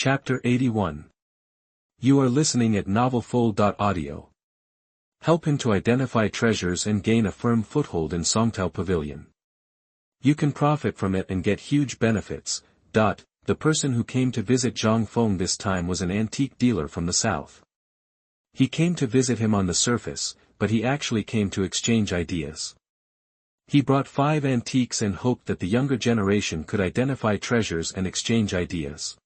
Chapter 81. You are listening at novelfull.audio. Help him to identify treasures and gain a firm foothold in Songtao Pavilion. You can profit from it and get huge benefits. The person who came to visit Zhang Feng this time was an antique dealer from the south. He came to visit him on the surface, but he actually came to exchange ideas. He brought 5 antiques and hoped that the younger generation could identify treasures and exchange ideas.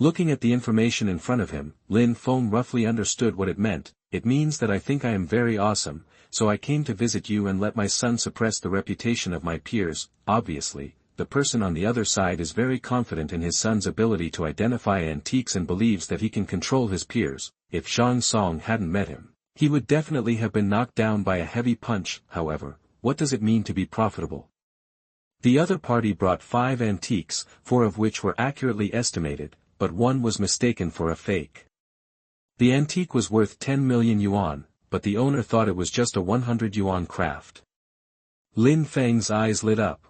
Looking at the information in front of him, Lin Feng roughly understood what it meant. It means that I think I am very awesome, so I came to visit you and let my son suppress the reputation of my peers. Obviously, the person on the other side is very confident in his son's ability to identify antiques and believes that he can control his peers. If Zhang Song hadn't met him, he would definitely have been knocked down by a heavy punch. However, what does it mean to be profitable? The other party brought 5 antiques, 4 of which were accurately estimated, but one was mistaken for a fake. The antique was worth 10 million yuan, but the owner thought it was just a 100 yuan craft. Lin Feng's eyes lit up.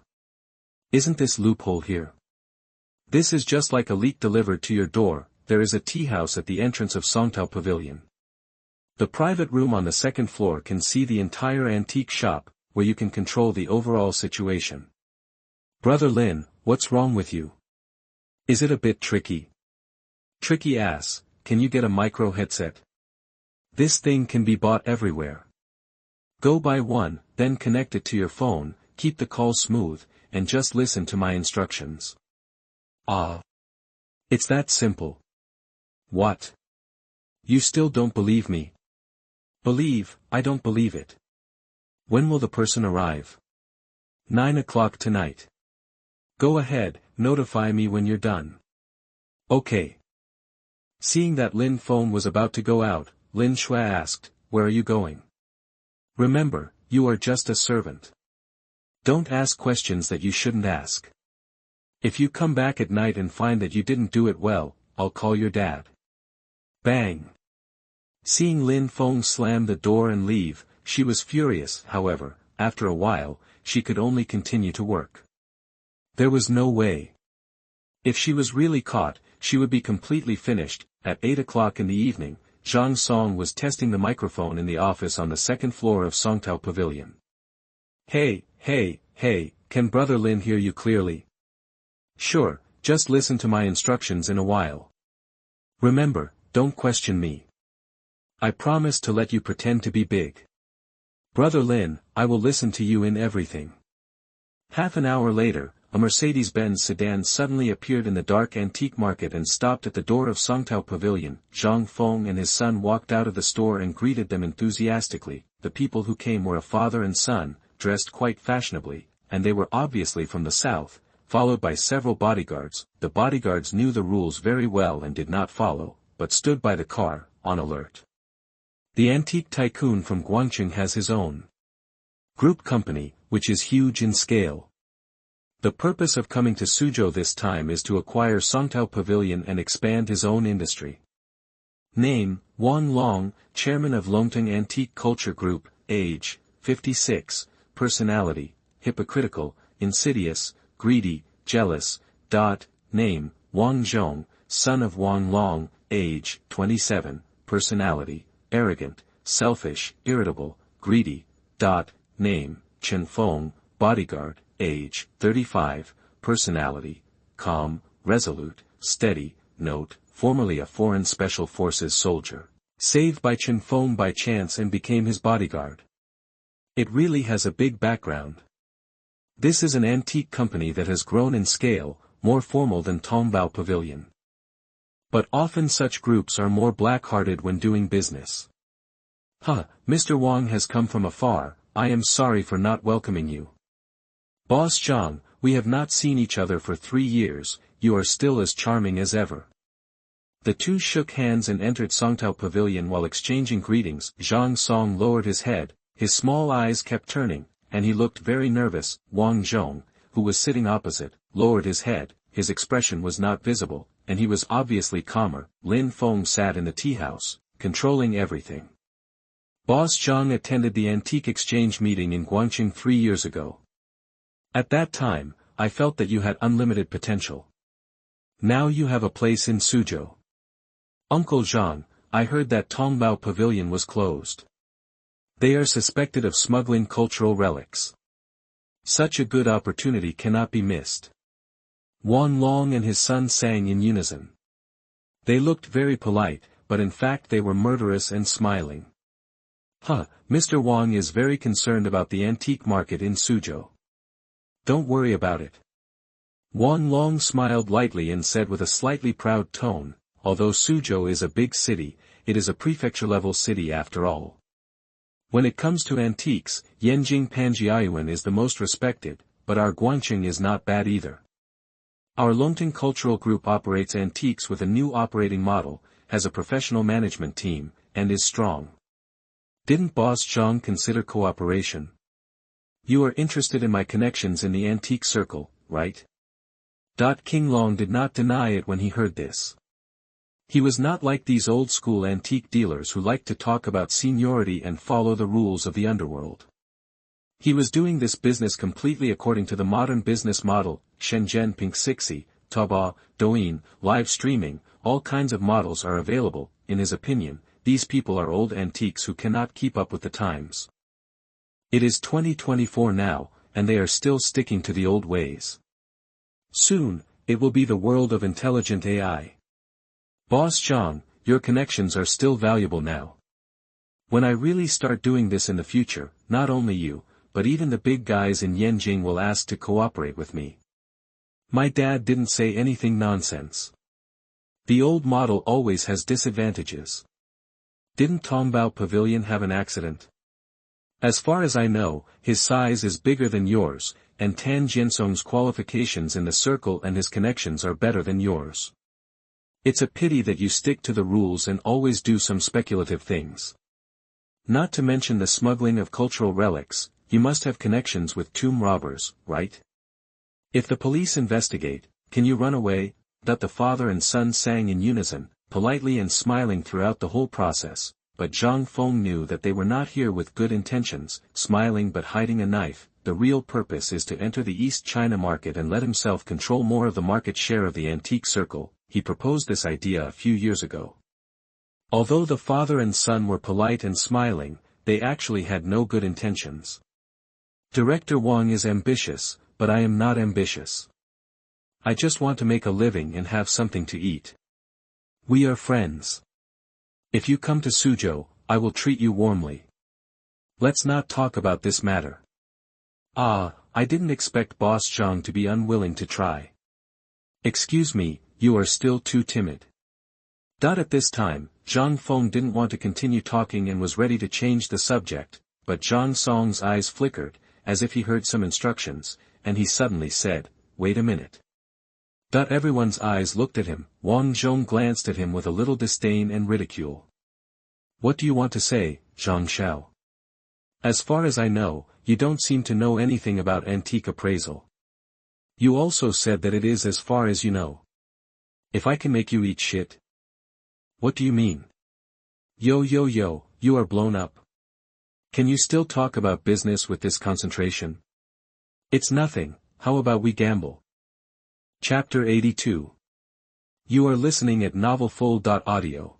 Isn't this loophole here? This is just like a leak delivered to your door. There is a tea house at the entrance of Songtao Pavilion. The private room on the 2nd floor can see the entire antique shop, where you can control the overall situation. Brother Lin, what's wrong with you? Is it a bit tricky? Tricky ass, can you get a micro headset? This thing can be bought everywhere. Go buy one, then connect it to your phone, keep the call smooth, and just listen to my instructions. Ah. It's that simple. What? You still don't believe me? I don't believe it. When will the person arrive? 9 o'clock tonight. Go ahead, notify me when you're done. Okay. Seeing that Lin Feng was about to go out, Lin Shui asked, where are you going? Remember, you are just a servant. Don't ask questions that you shouldn't ask. If you come back at night and find that you didn't do it well, I'll call your dad. Bang. Seeing Lin Feng slam the door and leave, she was furious. However, after a while, she could only continue to work. There was no way. If she was really caught, she would be completely finished. At 8 o'clock in the evening, Zhang Song was testing the microphone in the office on the 2nd floor of Songtao Pavilion. Hey, can Brother Lin hear you clearly? Sure, just listen to my instructions in a while. Remember, don't question me. I promise to let you pretend to be big. Brother Lin, I will listen to you in everything. Half an hour later, a Mercedes-Benz sedan suddenly appeared in the dark antique market and stopped at the door of Songtao Pavilion. Zhang Feng and his son walked out of the store and greeted them enthusiastically. The people who came were a father and son, dressed quite fashionably, and they were obviously from the south, followed by several bodyguards. The bodyguards knew the rules very well and did not follow, but stood by the car, on alert. The antique tycoon from Guangqing has his own group company, which is huge in scale. The purpose of coming to Suzhou this time is to acquire Songtao Pavilion and expand his own industry. Name, Wang Long, Chairman of Longteng Antique Culture Group. Age, 56. Personality, hypocritical, insidious, greedy, jealous. Name, Wang Zhong, son of Wang Long. Age, 27. Personality, arrogant, selfish, irritable, greedy. Name, Chen Feng, bodyguard. Age, 35, personality, calm, resolute, steady. Note, formerly a foreign special forces soldier. Saved by Chen Feng by chance and became his bodyguard. It really has a big background. This is an antique company that has grown in scale, more formal than Tongbao Pavilion. But often such groups are more black-hearted when doing business. Mr. Wang has come from afar. I am sorry for not welcoming you. Boss Zhang, we have not seen each other for 3 years, you are still as charming as ever. The two shook hands and entered Songtao Pavilion while exchanging greetings. Zhang Song lowered his head, his small eyes kept turning, and he looked very nervous. Wang Zhong, who was sitting opposite, lowered his head, his expression was not visible, and he was obviously calmer. Lin Feng sat in the tea house, controlling everything. Boss Zhang attended the antique exchange meeting in Guangqing 3 years ago. At that time, I felt that you had unlimited potential. Now you have a place in Suzhou. Uncle Jean, I heard that Huangmao pavilion was closed. They are suspected of smuggling cultural relics. Such a good opportunity cannot be missed. Wan Long and his son sang in unison. They looked very polite, but in fact they were murderous and smiling. Mr. Wang is very concerned about the antique market in Suzhou. Don't worry about it. Wan Long smiled lightly and said with a slightly proud tone, although Suzhou is a big city, it is a prefecture-level city after all. When it comes to antiques, Yanjing Panjiayuan is the most respected, but our Guangqing is not bad either. Our Longting Cultural Group operates antiques with a new operating model, has a professional management team, and is strong. Didn't Boss Zhang consider cooperation? You are interested in my connections in the antique circle, right? King Long did not deny it when he heard this. He was not like these old-school antique dealers who like to talk about seniority and follow the rules of the underworld. He was doing this business completely according to the modern business model, Shenzhen Pink Sixi, Taobao, Douyin, live streaming, all kinds of models are available. In his opinion, these people are old antiques who cannot keep up with the times. It is 2024 now, and they are still sticking to the old ways. Soon, it will be the world of intelligent AI. Boss Zhang, your connections are still valuable now. When I really start doing this in the future, not only you, but even the big guys in Yanjing will ask to cooperate with me. My dad didn't say anything nonsense. The old model always has disadvantages. Didn't Tongbao Pavilion have an accident? As far as I know, his size is bigger than yours, and Tan Jinsong's qualifications in the circle and his connections are better than yours. It's a pity that you stick to the rules and always do some speculative things. Not to mention the smuggling of cultural relics, you must have connections with tomb robbers, right? If the police investigate, can you run away? The father and son sang in unison, politely and smiling throughout the whole process, but Zhang Feng knew that they were not here with good intentions, smiling but hiding a knife. The real purpose is to enter the East China market and let himself control more of the market share of the antique circle. He proposed this idea a few years ago. Although the father and son were polite and smiling, they actually had no good intentions. Director Wang is ambitious, but I am not ambitious. I just want to make a living and have something to eat. We are friends. If you come to Suzhou, I will treat you warmly. Let's not talk about this matter. I didn't expect Boss Zhang to be unwilling to try. Excuse me, you are still too timid. At this time, Zhang Feng didn't want to continue talking and was ready to change the subject, but Zhang Song's eyes flickered, as if he heard some instructions, and he suddenly said, "Wait a minute." Everyone's eyes looked at him. Wang Zhong glanced at him with a little disdain and ridicule. What do you want to say, Zhang Xiao? As far as I know, you don't seem to know anything about antique appraisal. You also said that it is as far as you know. If I can make you eat shit. What do you mean? Yo, you are blown up. Can you still talk about business with this concentration? It's nothing, how about we gamble? Chapter 82. You are listening at novelfull.audio.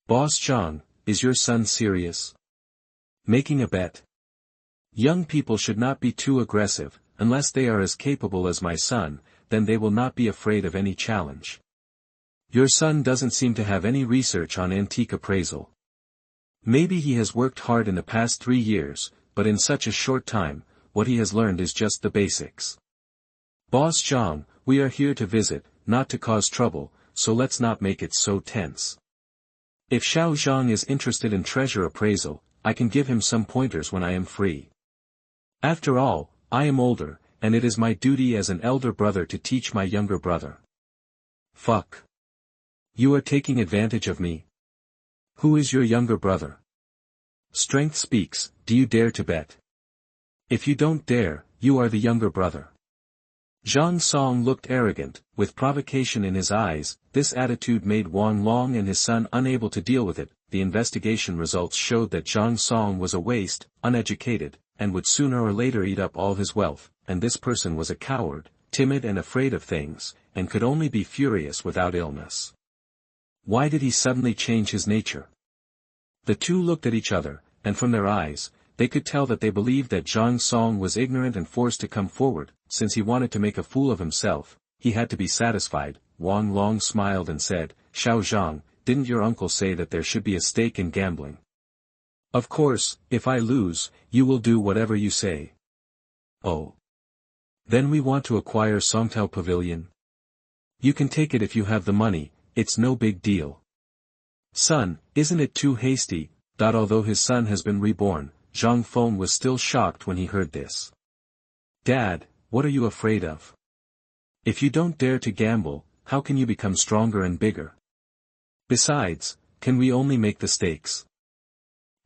Boss Zhang, is your son serious? Making a bet? Young people should not be too aggressive, unless they are as capable as my son, then they will not be afraid of any challenge. Your son doesn't seem to have any research on antique appraisal. Maybe he has worked hard in the past 3 years, but in such a short time, what he has learned is just the basics. Boss Zhang, we are here to visit, not to cause trouble, so let's not make it so tense. If Xiao Zhang is interested in treasure appraisal, I can give him some pointers when I am free. After all, I am older, and it is my duty as an elder brother to teach my younger brother. Fuck. You are taking advantage of me? Who is your younger brother? Strength speaks, do you dare to bet? If you don't dare, you are the younger brother. Zhang Song looked arrogant, with provocation in his eyes. This attitude made Wang Long and his son unable to deal with it. The investigation results showed that Zhang Song was a waste, uneducated, and would sooner or later eat up all his wealth, and this person was a coward, timid and afraid of things, and could only be furious without illness. Why did he suddenly change his nature? The two looked at each other, and from their eyes, they could tell that they believed that Zhang Song was ignorant and forced to come forward. Since he wanted to make a fool of himself, he had to be satisfied. Wang Long smiled and said, "Xiao Zhang, didn't your uncle say that there should be a stake in gambling? Of course, if I lose, you will do whatever you say." "Oh. Then we want to acquire Songtao Pavilion? You can take it if you have the money, it's no big deal." "Son, isn't it too hasty?" Although his son has been reborn, Zhang Feng was still shocked when he heard this. "Dad, what are you afraid of? If you don't dare to gamble, how can you become stronger and bigger? Besides, can we only make the stakes?"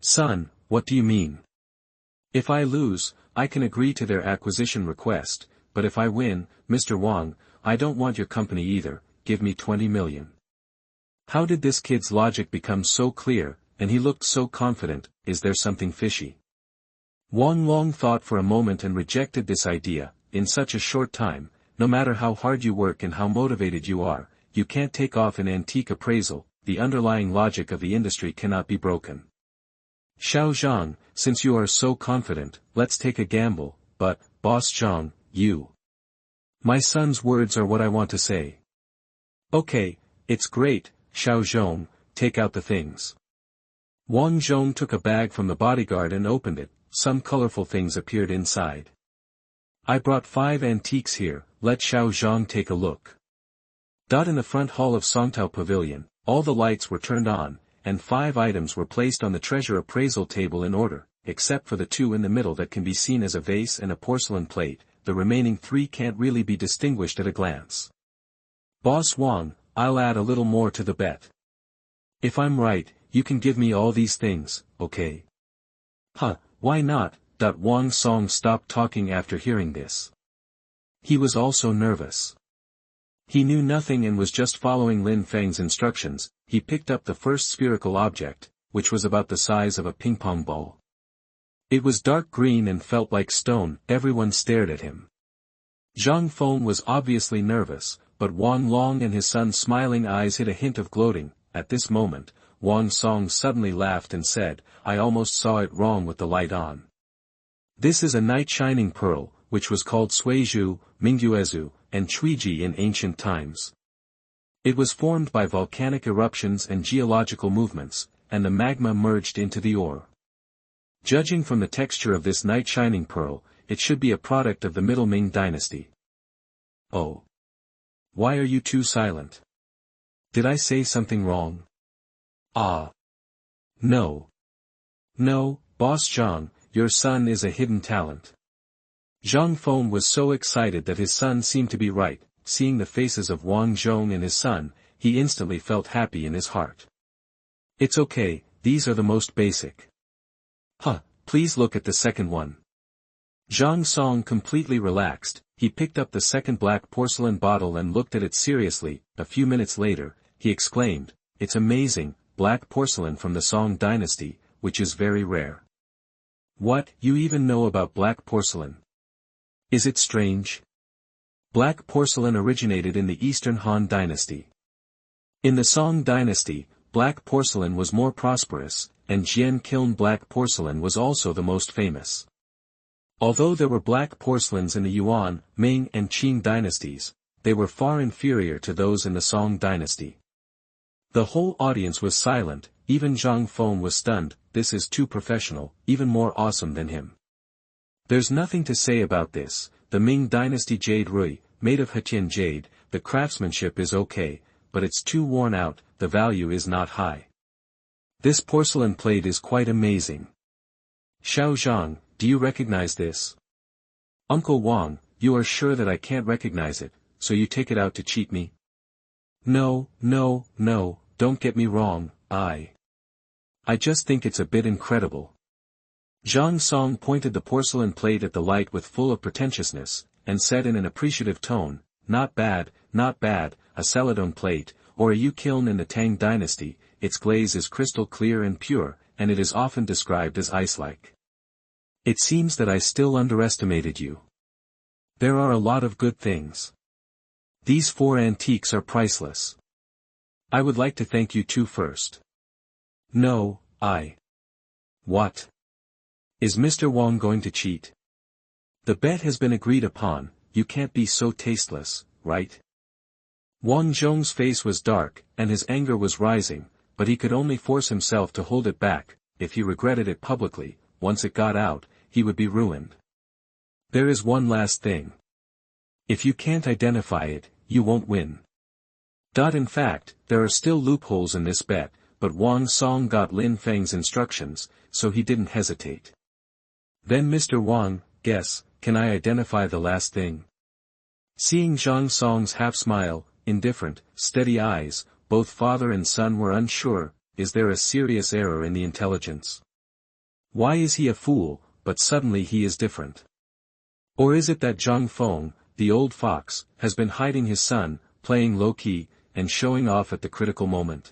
"Son, what do you mean? If I lose, I can agree to their acquisition request, but if I win, Mr. Wang, I don't want your company either, give me 20 million. How did this kid's logic become so clear, and he looked so confident? Is there something fishy? Wang Long thought for a moment and rejected this idea. In such a short time, no matter how hard you work and how motivated you are, you can't take off an antique appraisal. The underlying logic of the industry cannot be broken. Xiao Zhang, since you are so confident, let's take a gamble, but, Boss Zhang, you. My son's words are what I want to say. Okay, it's great, Xiao Zhong, take out the things. Wang Zhong took a bag from the bodyguard and opened it. Some colorful things appeared inside. I brought 5 antiques here, let Xiao Zhang take a look. In the front hall of Songtao Pavilion, all the lights were turned on, and 5 items were placed on the treasure appraisal table in order, except for the 2 in the middle that can be seen as a vase and a porcelain plate. The remaining 3 can't really be distinguished at a glance. Boss Wang, I'll add a little more to the bet. If I'm right, you can give me all these things, okay? Huh, why not? Wang Song stopped talking after hearing this. He was also nervous. He knew nothing and was just following Lin Feng's instructions. He picked up the first spherical object, which was about the size of a ping-pong ball. It was dark green and felt like stone. Everyone stared at him. Zhang Feng was obviously nervous, but Wang Long and his son's smiling eyes hid a hint of gloating. At this moment, Wang Song suddenly laughed and said, I almost saw it wrong with the light on. This is a night shining pearl, which was called Suizhu, Mingyuezu, and Chuiji in ancient times. It was formed by volcanic eruptions and geological movements, and the magma merged into the ore. Judging from the texture of this night shining pearl, it should be a product of the Middle Ming dynasty. Oh. Why are you two silent? Did I say something wrong? Ah. No. No, Boss Zhang, your son is a hidden talent. Zhang Feng was so excited that his son seemed to be right. Seeing the faces of Wang Zhong and his son, he instantly felt happy in his heart. It's okay, these are the most basic. Huh, please look at the second one. Zhang Song completely relaxed. He picked up the second black porcelain bottle and looked at it seriously. A few minutes later, he exclaimed, it's amazing, black porcelain from the Song dynasty, which is very rare. What, you even know about black porcelain? Is it strange? Black porcelain originated in the Eastern Han dynasty. In the Song dynasty, black porcelain was more prosperous, and Jian kiln black porcelain was also the most famous. Although there were black porcelains in the Yuan, Ming and Qing dynasties, they were far inferior to those in the Song dynasty. The whole audience was silent, even Zhang Feng was stunned. This is too professional, even more awesome than him. There's nothing to say about this. The Ming dynasty jade rui, made of Hetian jade, the craftsmanship is okay, but it's too worn out, the value is not high. This porcelain plate is quite amazing. Xiao Zhang, do you recognize this? Uncle Wang, you are sure that I can't recognize it, so you take it out to cheat me? No, no, no, don't get me wrong, I just think it's a bit incredible. Zhang Song pointed the porcelain plate at the light with full of pretentiousness, and said in an appreciative tone, not bad, a Celadon plate, or a Yu kiln in the Tang dynasty. Its glaze is crystal clear and pure, and it is often described as ice-like. It seems that I still underestimated you. There are a lot of good things. These 4 antiques are priceless. I would like to thank you two first. No, What? Is Mr. Wang going to cheat? The bet has been agreed upon, you can't be so tasteless, right? Wang Zhong's face was dark, and his anger was rising, but he could only force himself to hold it back. If he regretted it publicly, once it got out, he would be ruined. There is one last thing. If you can't identify it, you won't win. In fact, there are still loopholes in this bet, but Wang Song got Lin Feng's instructions, so he didn't hesitate. Then Mr. Wang, guess, can I identify the last thing? Seeing Zhang Song's half-smile, indifferent, steady eyes, both father and son were unsure, is there a serious error in the intelligence? Why is he a fool, but suddenly he is different? Or is it that Zhang Feng, the old fox, has been hiding his son, playing low-key, and showing off at the critical moment?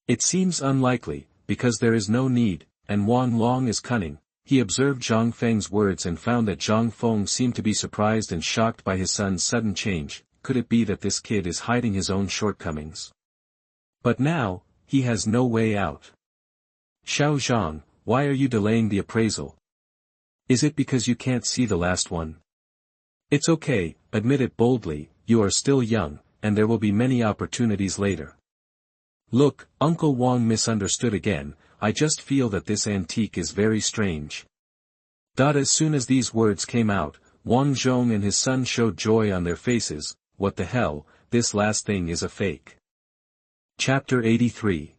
It seems unlikely, because there is no need, and Wang Long is cunning. He observed Zhang Feng's words and found that Zhang Feng seemed to be surprised and shocked by his son's sudden change. Could it be that this kid is hiding his own shortcomings? But now, he has no way out. Xiao Zhang, why are you delaying the appraisal? Is it because you can't see the last one? It's okay, admit it boldly, you are still young, and there will be many opportunities later. Look, Uncle Wang misunderstood again, I just feel that this antique is very strange. As soon as these words came out, Wang Zhong and his son showed joy on their faces. What the hell, this last thing is a fake. Chapter 83.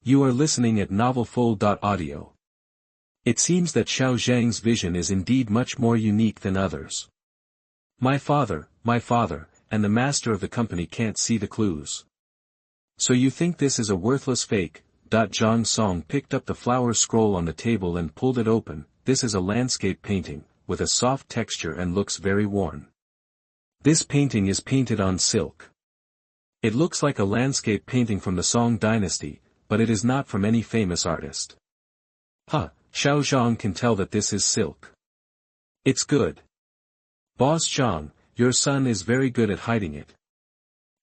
You are listening at novelfull.audio. It seems that Xiao Zhang's vision is indeed much more unique than others. My father, and the master of the company can't see the clues. So you think this is a worthless fake? Zhang Song picked up the flower scroll on the table and pulled it open. This is a landscape painting, with a soft texture and looks very worn. This painting is painted on silk. It looks like a landscape painting from the Song dynasty, but it is not from any famous artist. Xiao Zhang can tell that this is silk. It's good. Boss Zhang, your son is very good at hiding it.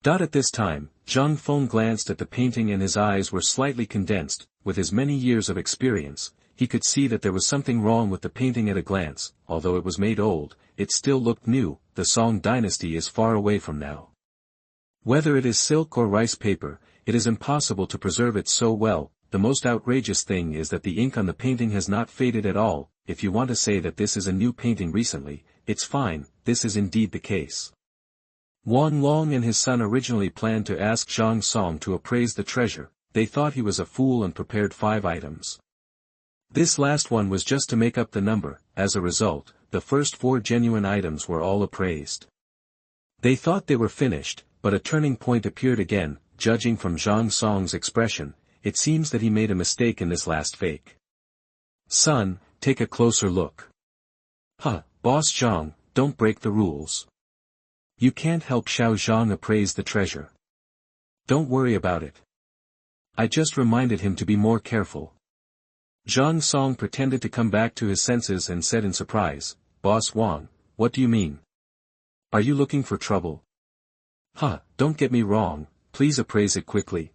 At this time, Zhang Feng glanced at the painting and his eyes were slightly condensed. With his many years of experience, he could see that there was something wrong with the painting at a glance. Although it was made old, it still looked new. The Song dynasty is far away from now. Whether it is silk or rice paper, it is impossible to preserve it so well. The most outrageous thing is that the ink on the painting has not faded at all. If you want to say that this is a new painting recently, it's fine, this is indeed the case. Wang Long and his son originally planned to ask Zhang Song to appraise the treasure. They thought he was a fool and prepared 5 items. This last one was just to make up the number. As a result, the first 4 genuine items were all appraised. They thought they were finished, but a turning point appeared again. Judging from Zhang Song's expression, it seems that he made a mistake in this last fake. Son, take a closer look. Boss Zhang, don't break the rules. You can't help Xiao Zhang appraise the treasure. Don't worry about it. I just reminded him to be more careful. Zhang Song pretended to come back to his senses and said in surprise, Boss Wang, what do you mean? Are you looking for trouble? Don't get me wrong, please appraise it quickly.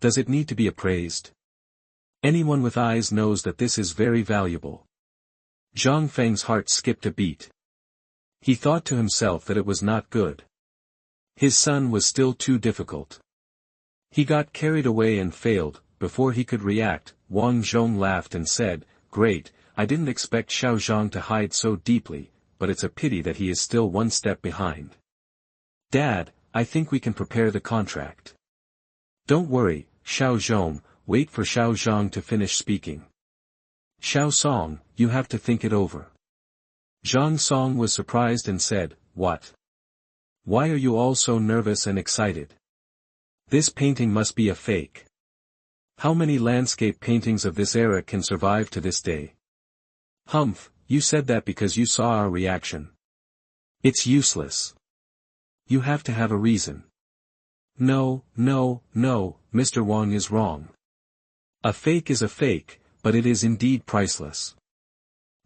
Does it need to be appraised? Anyone with eyes knows that this is very valuable. Zhang Feng's heart skipped a beat. He thought to himself that it was not good. His son was still too difficult. He got carried away and failed. Before he could react, Wang Zhong laughed and said, Great, I didn't expect Xiao Zhang to hide so deeply, but it's a pity that he is still one step behind. Dad, I think we can prepare the contract. Don't worry, Xiao Zhong, wait for Xiao Zhang to finish speaking. Xiao Song, you have to think it over. Zhang Song was surprised and said, What? Why are you all so nervous and excited? This painting must be a fake. How many landscape paintings of this era can survive to this day? Humph, you said that because you saw our reaction. It's useless. You have to have a reason. No, Mr. Wang is wrong. A fake is a fake, but it is indeed priceless.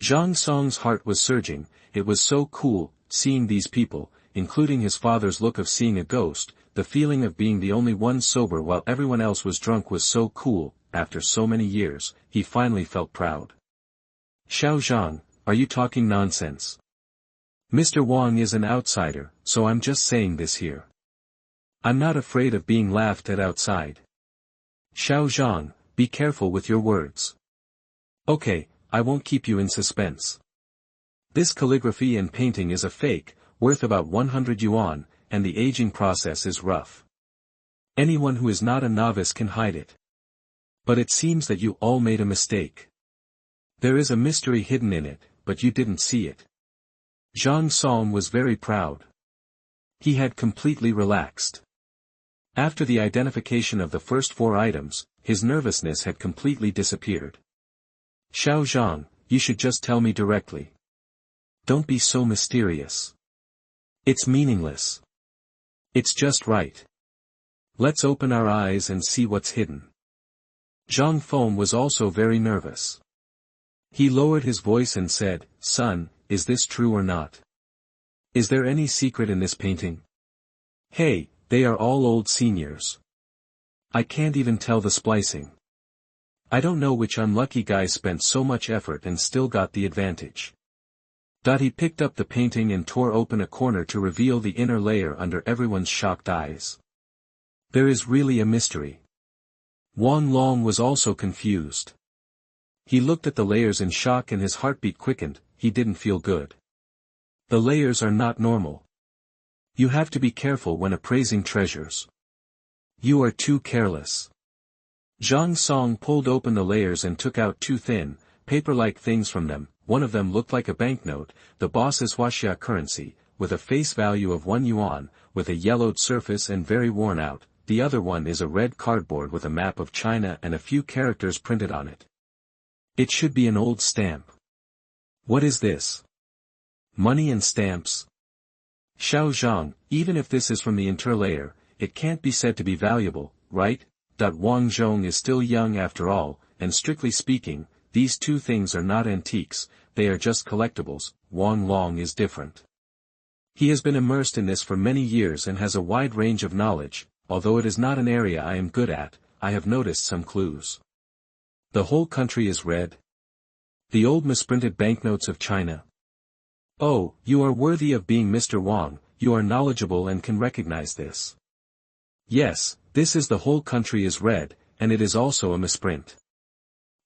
Zhang Song's heart was surging. It was so cool, seeing these people, including his father's look of seeing a ghost. The feeling of being the only one sober while everyone else was drunk was so cool. After so many years, he finally felt proud. Xiao Zhang, are you talking nonsense? Mr. Wang is an outsider, so I'm just saying this here. I'm not afraid of being laughed at outside. Xiao Zhang, be careful with your words. Okay, I won't keep you in suspense. This calligraphy and painting is a fake, worth about 100 yuan, and the aging process is rough. Anyone who is not a novice can hide it. But it seems that you all made a mistake. There is a mystery hidden in it, but you didn't see it. Zhang Song was very proud. He had completely relaxed. After the identification of the first 4 items, his nervousness had completely disappeared. Xiao Zhang, you should just tell me directly. Don't be so mysterious. It's meaningless. It's just right. Let's open our eyes and see what's hidden. Zhang Feng was also very nervous. He lowered his voice and said, Son, is this true or not? Is there any secret in this painting? Hey, they are all old seniors. I can't even tell the splicing. I don't know which unlucky guy spent so much effort and still got the advantage. He picked up the painting and tore open a corner to reveal the inner layer under everyone's shocked eyes. There is really a mystery. Wang Long was also confused. He looked at the layers in shock and his heartbeat quickened. He didn't feel good. The layers are not normal. You have to be careful when appraising treasures. You are too careless. Zhang Song pulled open the layers and took out 2 thin, paper-like things from them. One of them looked like a banknote, the boss's Huaxia currency, with a face value of 1 yuan, with a yellowed surface and very worn out. The other one is a red cardboard with a map of China and a few characters printed on it. It should be an old stamp. What is this? Money and stamps? Xiao Zhang, even if this is from the interlayer, it can't be said to be valuable, right? Wang Zhong is still young after all, and strictly speaking, these 2 things are not antiques, they are just collectibles. Wang Long is different. He has been immersed in this for many years and has a wide range of knowledge. Although it is not an area I am good at, I have noticed some clues. The whole country is red. The old misprinted banknotes of China. Oh, you are worthy of being Mr. Wang, you are knowledgeable and can recognize this. Yes, this is the whole country is red, and it is also a misprint.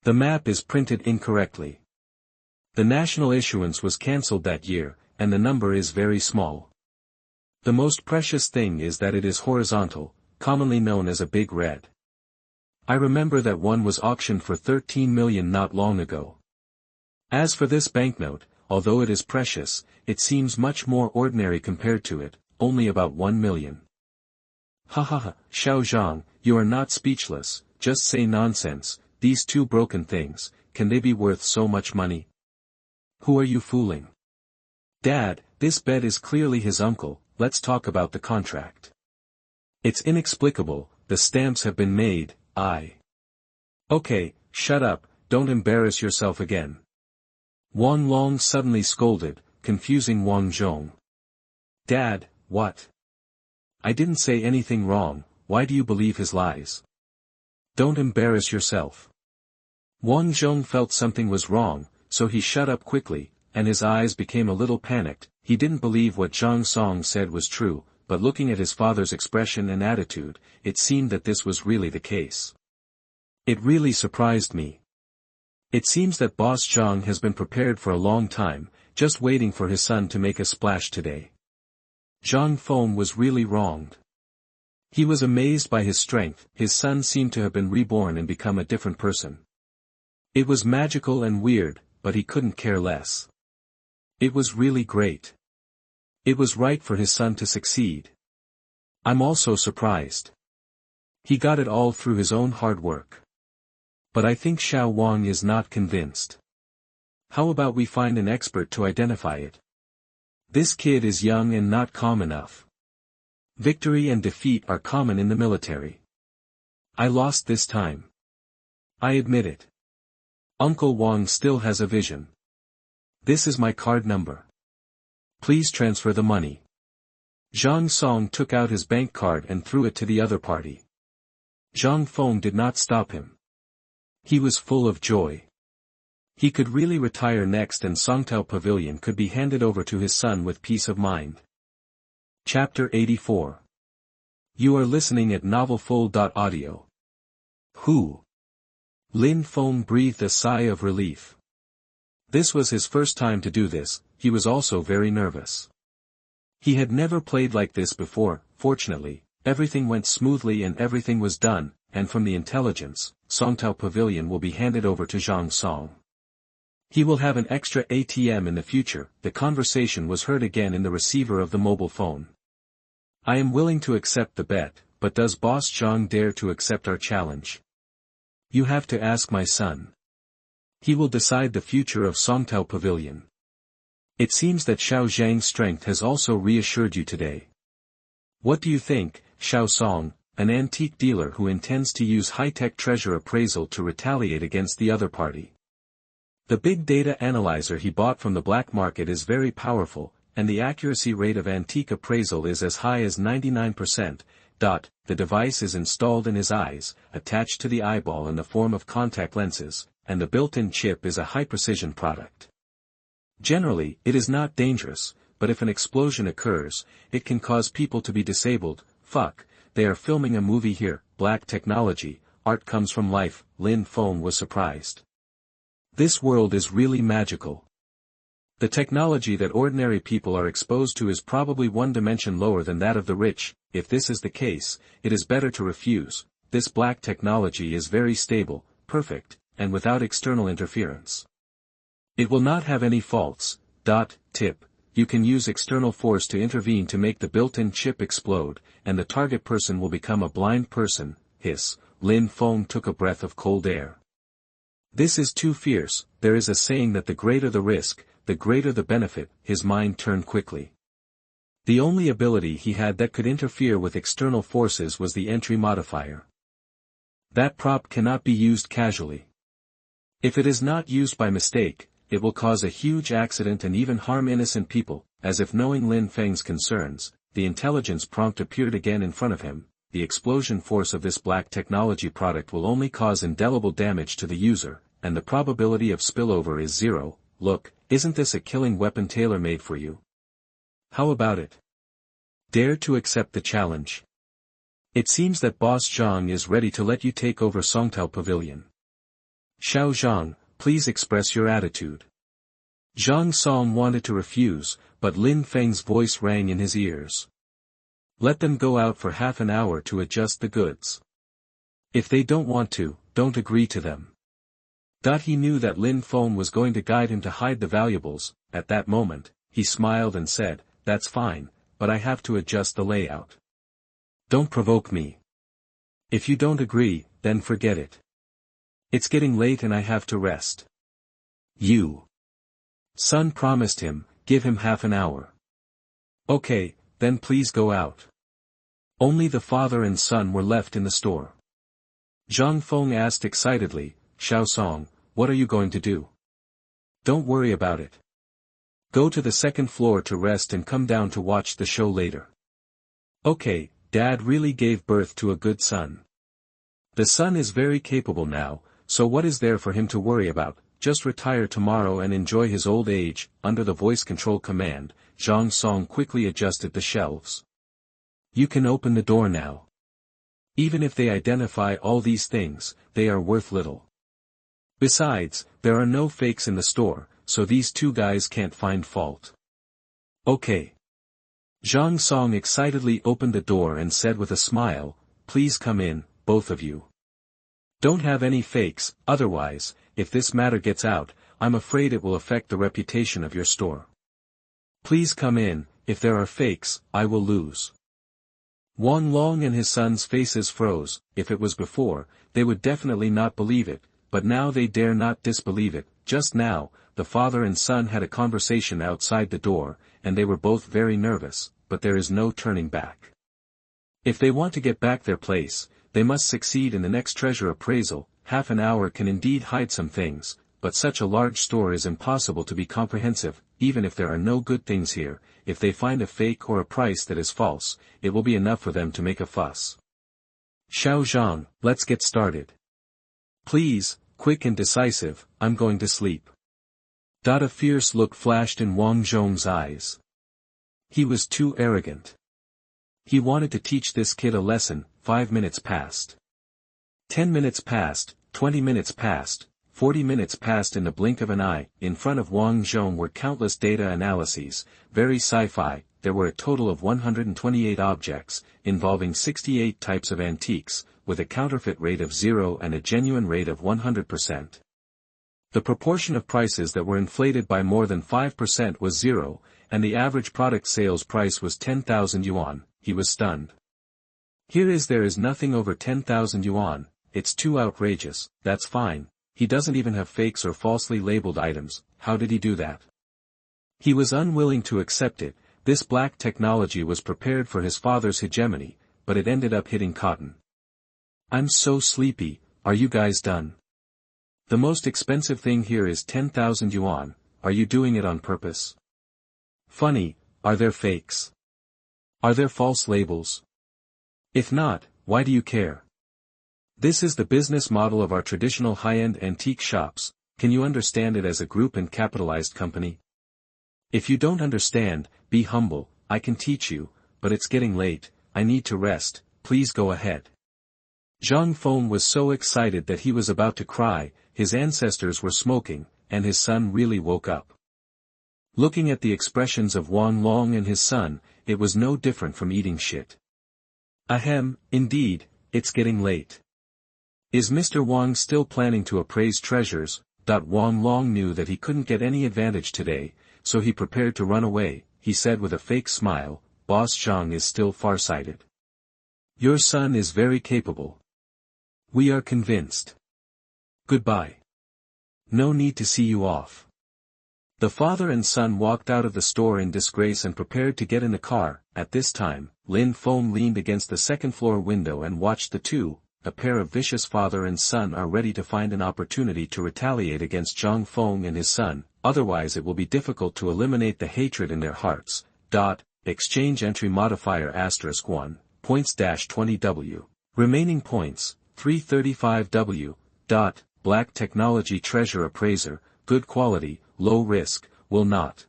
The map is printed incorrectly. The national issuance was cancelled that year, and the number is very small. The most precious thing is that it is horizontal, commonly known as a big red. I remember that one was auctioned for 13 million not long ago. As for this banknote, although it is precious, it seems much more ordinary compared to it, only about 1 million. Ha ha ha, Xiao Zhang, you are not speechless, just say nonsense, these 2 broken things, can they be worth so much money? Who are you fooling? Dad, this bed is clearly his uncle, let's talk about the contract. It's inexplicable, the stamps have been made, Okay, shut up, don't embarrass yourself again. Wang Long suddenly scolded, confusing Wang Zhong. Dad, what? I didn't say anything wrong, why do you believe his lies? Don't embarrass yourself. Wang Zhong felt something was wrong, so he shut up quickly, and his eyes became a little panicked. He didn't believe what Zhang Song said was true, but looking at his father's expression and attitude, it seemed that this was really the case. It really surprised me. It seems that Boss Zhang has been prepared for a long time, just waiting for his son to make a splash today. Zhang Feng was really wronged. He was amazed by his strength, his son seemed to have been reborn and become a different person. It was magical and weird, but he couldn't care less. It was really great. It was right for his son to succeed. I'm also surprised. He got it all through his own hard work. But I think Xiao Wang is not convinced. How about we find an expert to identify it? This kid is young and not calm enough. Victory and defeat are common in the military. I lost this time. I admit it. Uncle Wang still has a vision. This is my card number. Please transfer the money. Zhang Song took out his bank card and threw it to the other party. Zhang Feng did not stop him. He was full of joy. He could really retire next and Songtao Pavilion could be handed over to his son with peace of mind. Chapter 84. You are listening at novelfull.audio. Who? Lin Feng breathed a sigh of relief. This was his first time to do this. He was also very nervous. He had never played like this before. Fortunately, everything went smoothly and everything was done, and from the intelligence, Songtao Pavilion will be handed over to Zhang Song. He will have an extra ATM in the future. The conversation was heard again in the receiver of the mobile phone. I am willing to accept the bet, but does Boss Zhang dare to accept our challenge? You have to ask my son. He will decide the future of Songtao Pavilion. It seems that Xiao Zhang's strength has also reassured you today. What do you think, Xiao Song, an antique dealer who intends to use high-tech treasure appraisal to retaliate against the other party? The big data analyzer he bought from the black market is very powerful, and the accuracy rate of antique appraisal is as high as 99%. The device is installed in his eyes, attached to the eyeball in the form of contact lenses, and the built-in chip is a high-precision product. Generally, it is not dangerous, but if an explosion occurs, it can cause people to be disabled. Fuck, they are filming a movie here. Black technology, art comes from life. Lin Feng was surprised. This world is really magical. The technology that ordinary people are exposed to is probably one dimension lower than that of the rich. If this is the case, it is better to refuse. This black technology is very stable, perfect, and without external interference. It will not have any faults. Tip, you can use external force to intervene to make the built-in chip explode, and the target person will become a blind person. Hiss, Lin Feng took a breath of cold air. This is too fierce. There is a saying that the greater the risk, the greater the benefit. His mind turned quickly. The only ability he had that could interfere with external forces was the entry modifier. That prop cannot be used casually. If it is not used by mistake, it will cause a huge accident and even harm innocent people. As if knowing Lin Feng's concerns, the intelligence prompt appeared again in front of him. The explosion force of this black technology product will only cause indelible damage to the user, and the probability of spillover is 0. Look, isn't this a killing weapon tailor-made for you? How about it? Dare to accept the challenge. It seems that Boss Zhang is ready to let you take over Songtao Pavilion. Xiao Zhang, please express your attitude. Zhang Song wanted to refuse, but Lin Feng's voice rang in his ears. Let them go out for half an hour to adjust the goods. If they don't want to, don't agree to them. He knew that Lin Feng was going to guide him to hide the valuables. At that moment, he smiled and said, that's fine, but I have to adjust the layout. Don't provoke me. If you don't agree, then forget it. It's getting late and I have to rest. You. Son promised him, give him half an hour. Okay, then please go out. Only the father and son were left in the store. Zhang Feng asked excitedly, Xiao Song, what are you going to do? Don't worry about it. Go to the second floor to rest and come down to watch the show later. Okay, Dad really gave birth to a good son. The son is very capable now, so what is there for him to worry about? Just retire tomorrow and enjoy his old age. Under the voice control command, Zhang Song quickly adjusted the shelves. You can open the door now. Even if they identify all these things, they are worth little. Besides, there are no fakes in the store, so these two guys can't find fault. Okay. Zhang Song excitedly opened the door and said with a smile, please come in, both of you. Don't have any fakes, otherwise, if this matter gets out, I'm afraid it will affect the reputation of your store. Please come in. If there are fakes, I will lose. Wang Long and his son's faces froze. If it was before, they would definitely not believe it, but now they dare not disbelieve it. Just now, the father and son had a conversation outside the door, and they were both very nervous, but there is no turning back. If they want to get back their place, they must succeed in the next treasure appraisal. Half an hour can indeed hide some things. but such a large store is impossible to be comprehensive. Even if there are no good things here, if they find a fake or a price that is false, it will be enough for them to make a fuss. Xiao Zhang, let's get started. Please, quick and decisive, I'm going to sleep. A fierce look flashed in Wang Zhong's eyes. He was too arrogant. He wanted to teach this kid a lesson. 5 minutes passed. 10 minutes passed, 20 minutes passed, 40 minutes passed in the blink of an eye. In front of Wang Zhong were countless data analyses, very sci-fi. There were a total of 128 objects, involving 68 types of antiques, with a counterfeit rate of 0 and a genuine rate of 100%. The proportion of prices that were inflated by more than 5% was 0, and the average product sales price was 10,000 yuan. He was stunned. There is nothing over 10,000 yuan, it's too outrageous. That's fine, he doesn't even have fakes or falsely labeled items. How did he do that? He was unwilling to accept it. This black technology was prepared for his father's hegemony, but it ended up hitting cotton. I'm so sleepy, are you guys done? The most expensive thing here is 10,000 yuan, are you doing it on purpose? Funny, are there fakes? Are there false labels? If not, why do you care? This is the business model of our traditional high-end antique shops. Can you understand it as a group and capitalized company? If you don't understand, be humble. I can teach you, but it's getting late, I need to rest, please go ahead. Zhang Feng was so excited that he was about to cry. His ancestors were smoking, and his son really woke up. Looking at the expressions of Wang Long and his son, it was no different from eating shit. Ahem, indeed, it's getting late. Is Mr. Wang still planning to appraise treasures? Wang Long knew that he couldn't get any advantage today, so he prepared to run away. He said with a fake smile, Boss Zhang is still farsighted. Your son is very capable. We are convinced. Goodbye. No need to see you off. The father and son walked out of the store in disgrace and prepared to get in the car. At this time, Lin Feng leaned against the second-floor window and watched the two. A pair of vicious father and son are ready to find an opportunity to retaliate against Zhang Feng and his son, otherwise it will be difficult to eliminate the hatred in their hearts. Exchange entry modifier *1, points -20W. Remaining points, 335W. Black technology treasure appraiser, good quality, low risk, will not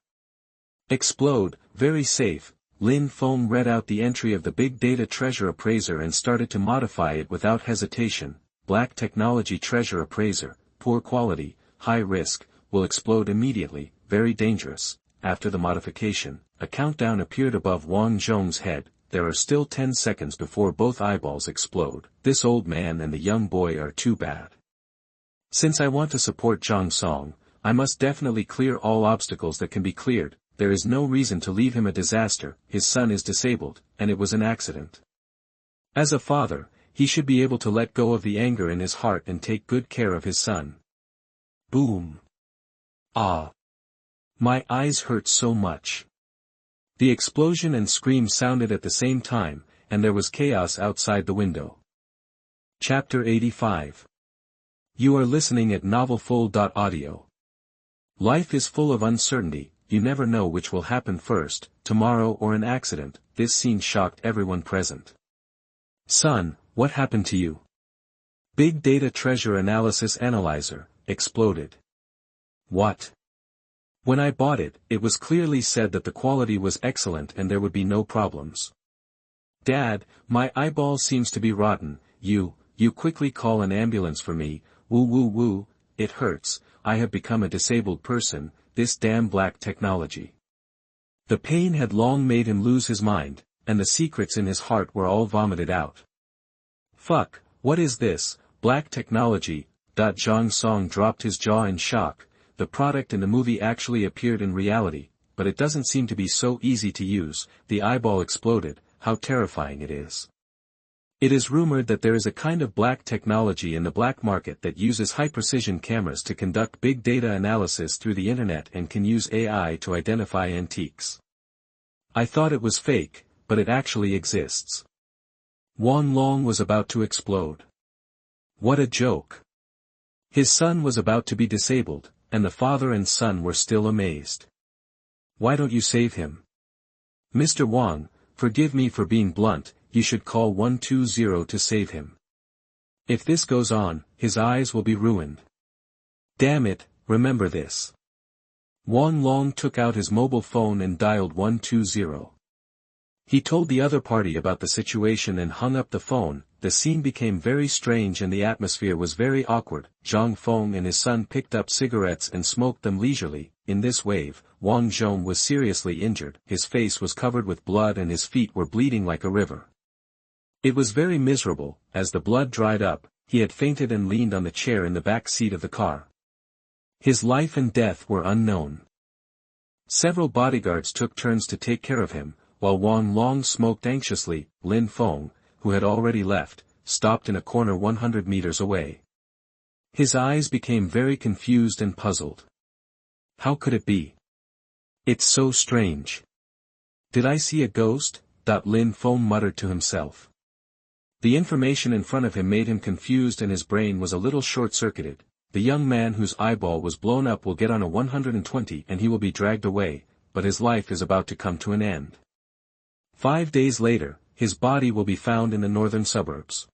explode, very safe. Lin Feng read out the entry of the big data treasure appraiser and started to modify it without hesitation. Black technology treasure appraiser, poor quality, high risk, will explode immediately, very dangerous. After the modification, a countdown appeared above Wang Zhong's head. There are still 10 seconds before both eyeballs explode. This old man and the young boy are too bad. Since I want to support Zhang Song, I must definitely clear all obstacles that can be cleared. There is no reason to leave him a disaster. His son is disabled, and it was an accident. As a father, he should be able to let go of the anger in his heart and take good care of his son. Boom. Ah. My eyes hurt so much. The explosion and scream sounded at the same time, and there was chaos outside the window. Chapter 85. You are listening at novelfull.audio. Life is full of uncertainty. You never know which will happen first, tomorrow or an accident. This scene shocked everyone present. Son, what happened to you? Big Data Treasure Analysis Analyzer, exploded. What? When I bought it, it was clearly said that the quality was excellent and there would be no problems. Dad, my eyeball seems to be rotten. You quickly call an ambulance for me. Woo woo woo, it hurts. I have become a disabled person. This damn black technology. The pain had long made him lose his mind, and the secrets in his heart were all vomited out. Fuck, what is this, black technology? Zhang Song dropped his jaw in shock. The product in the movie actually appeared in reality, but it doesn't seem to be so easy to use. The eyeball exploded. How terrifying it is. It is rumored that there is a kind of black technology in the black market that uses high-precision cameras to conduct big data analysis through the internet and can use AI to identify antiques. I thought it was fake, but it actually exists. Wang Long was about to explode. What a joke. His son was about to be disabled, and the father and son were still amazed. Why don't you save him? Mr. Wang, forgive me for being blunt, you should call 120 to save him. If this goes on, his eyes will be ruined. Damn it, remember this. Wang Long took out his mobile phone and dialed 120. He told the other party about the situation and hung up the phone. The scene became very strange and the atmosphere was very awkward. Zhang Feng and his son picked up cigarettes and smoked them leisurely. In this wave, Wang Zhong was seriously injured. His face was covered with blood and his feet were bleeding like a river. It was very miserable. As the blood dried up, he had fainted and leaned on the chair in the back seat of the car. His life and death were unknown. Several bodyguards took turns to take care of him, while Wang Long smoked anxiously. Lin Feng, who had already left, stopped in a corner 100 meters away. His eyes became very confused and puzzled. How could it be? It's so strange. Did I see a ghost? Lin Feng muttered to himself. The information in front of him made him confused and his brain was a little short-circuited. The young man whose eyeball was blown up will get on a 120 and he will be dragged away, but his life is about to come to an end. 5 days later, his body will be found in the northern suburbs.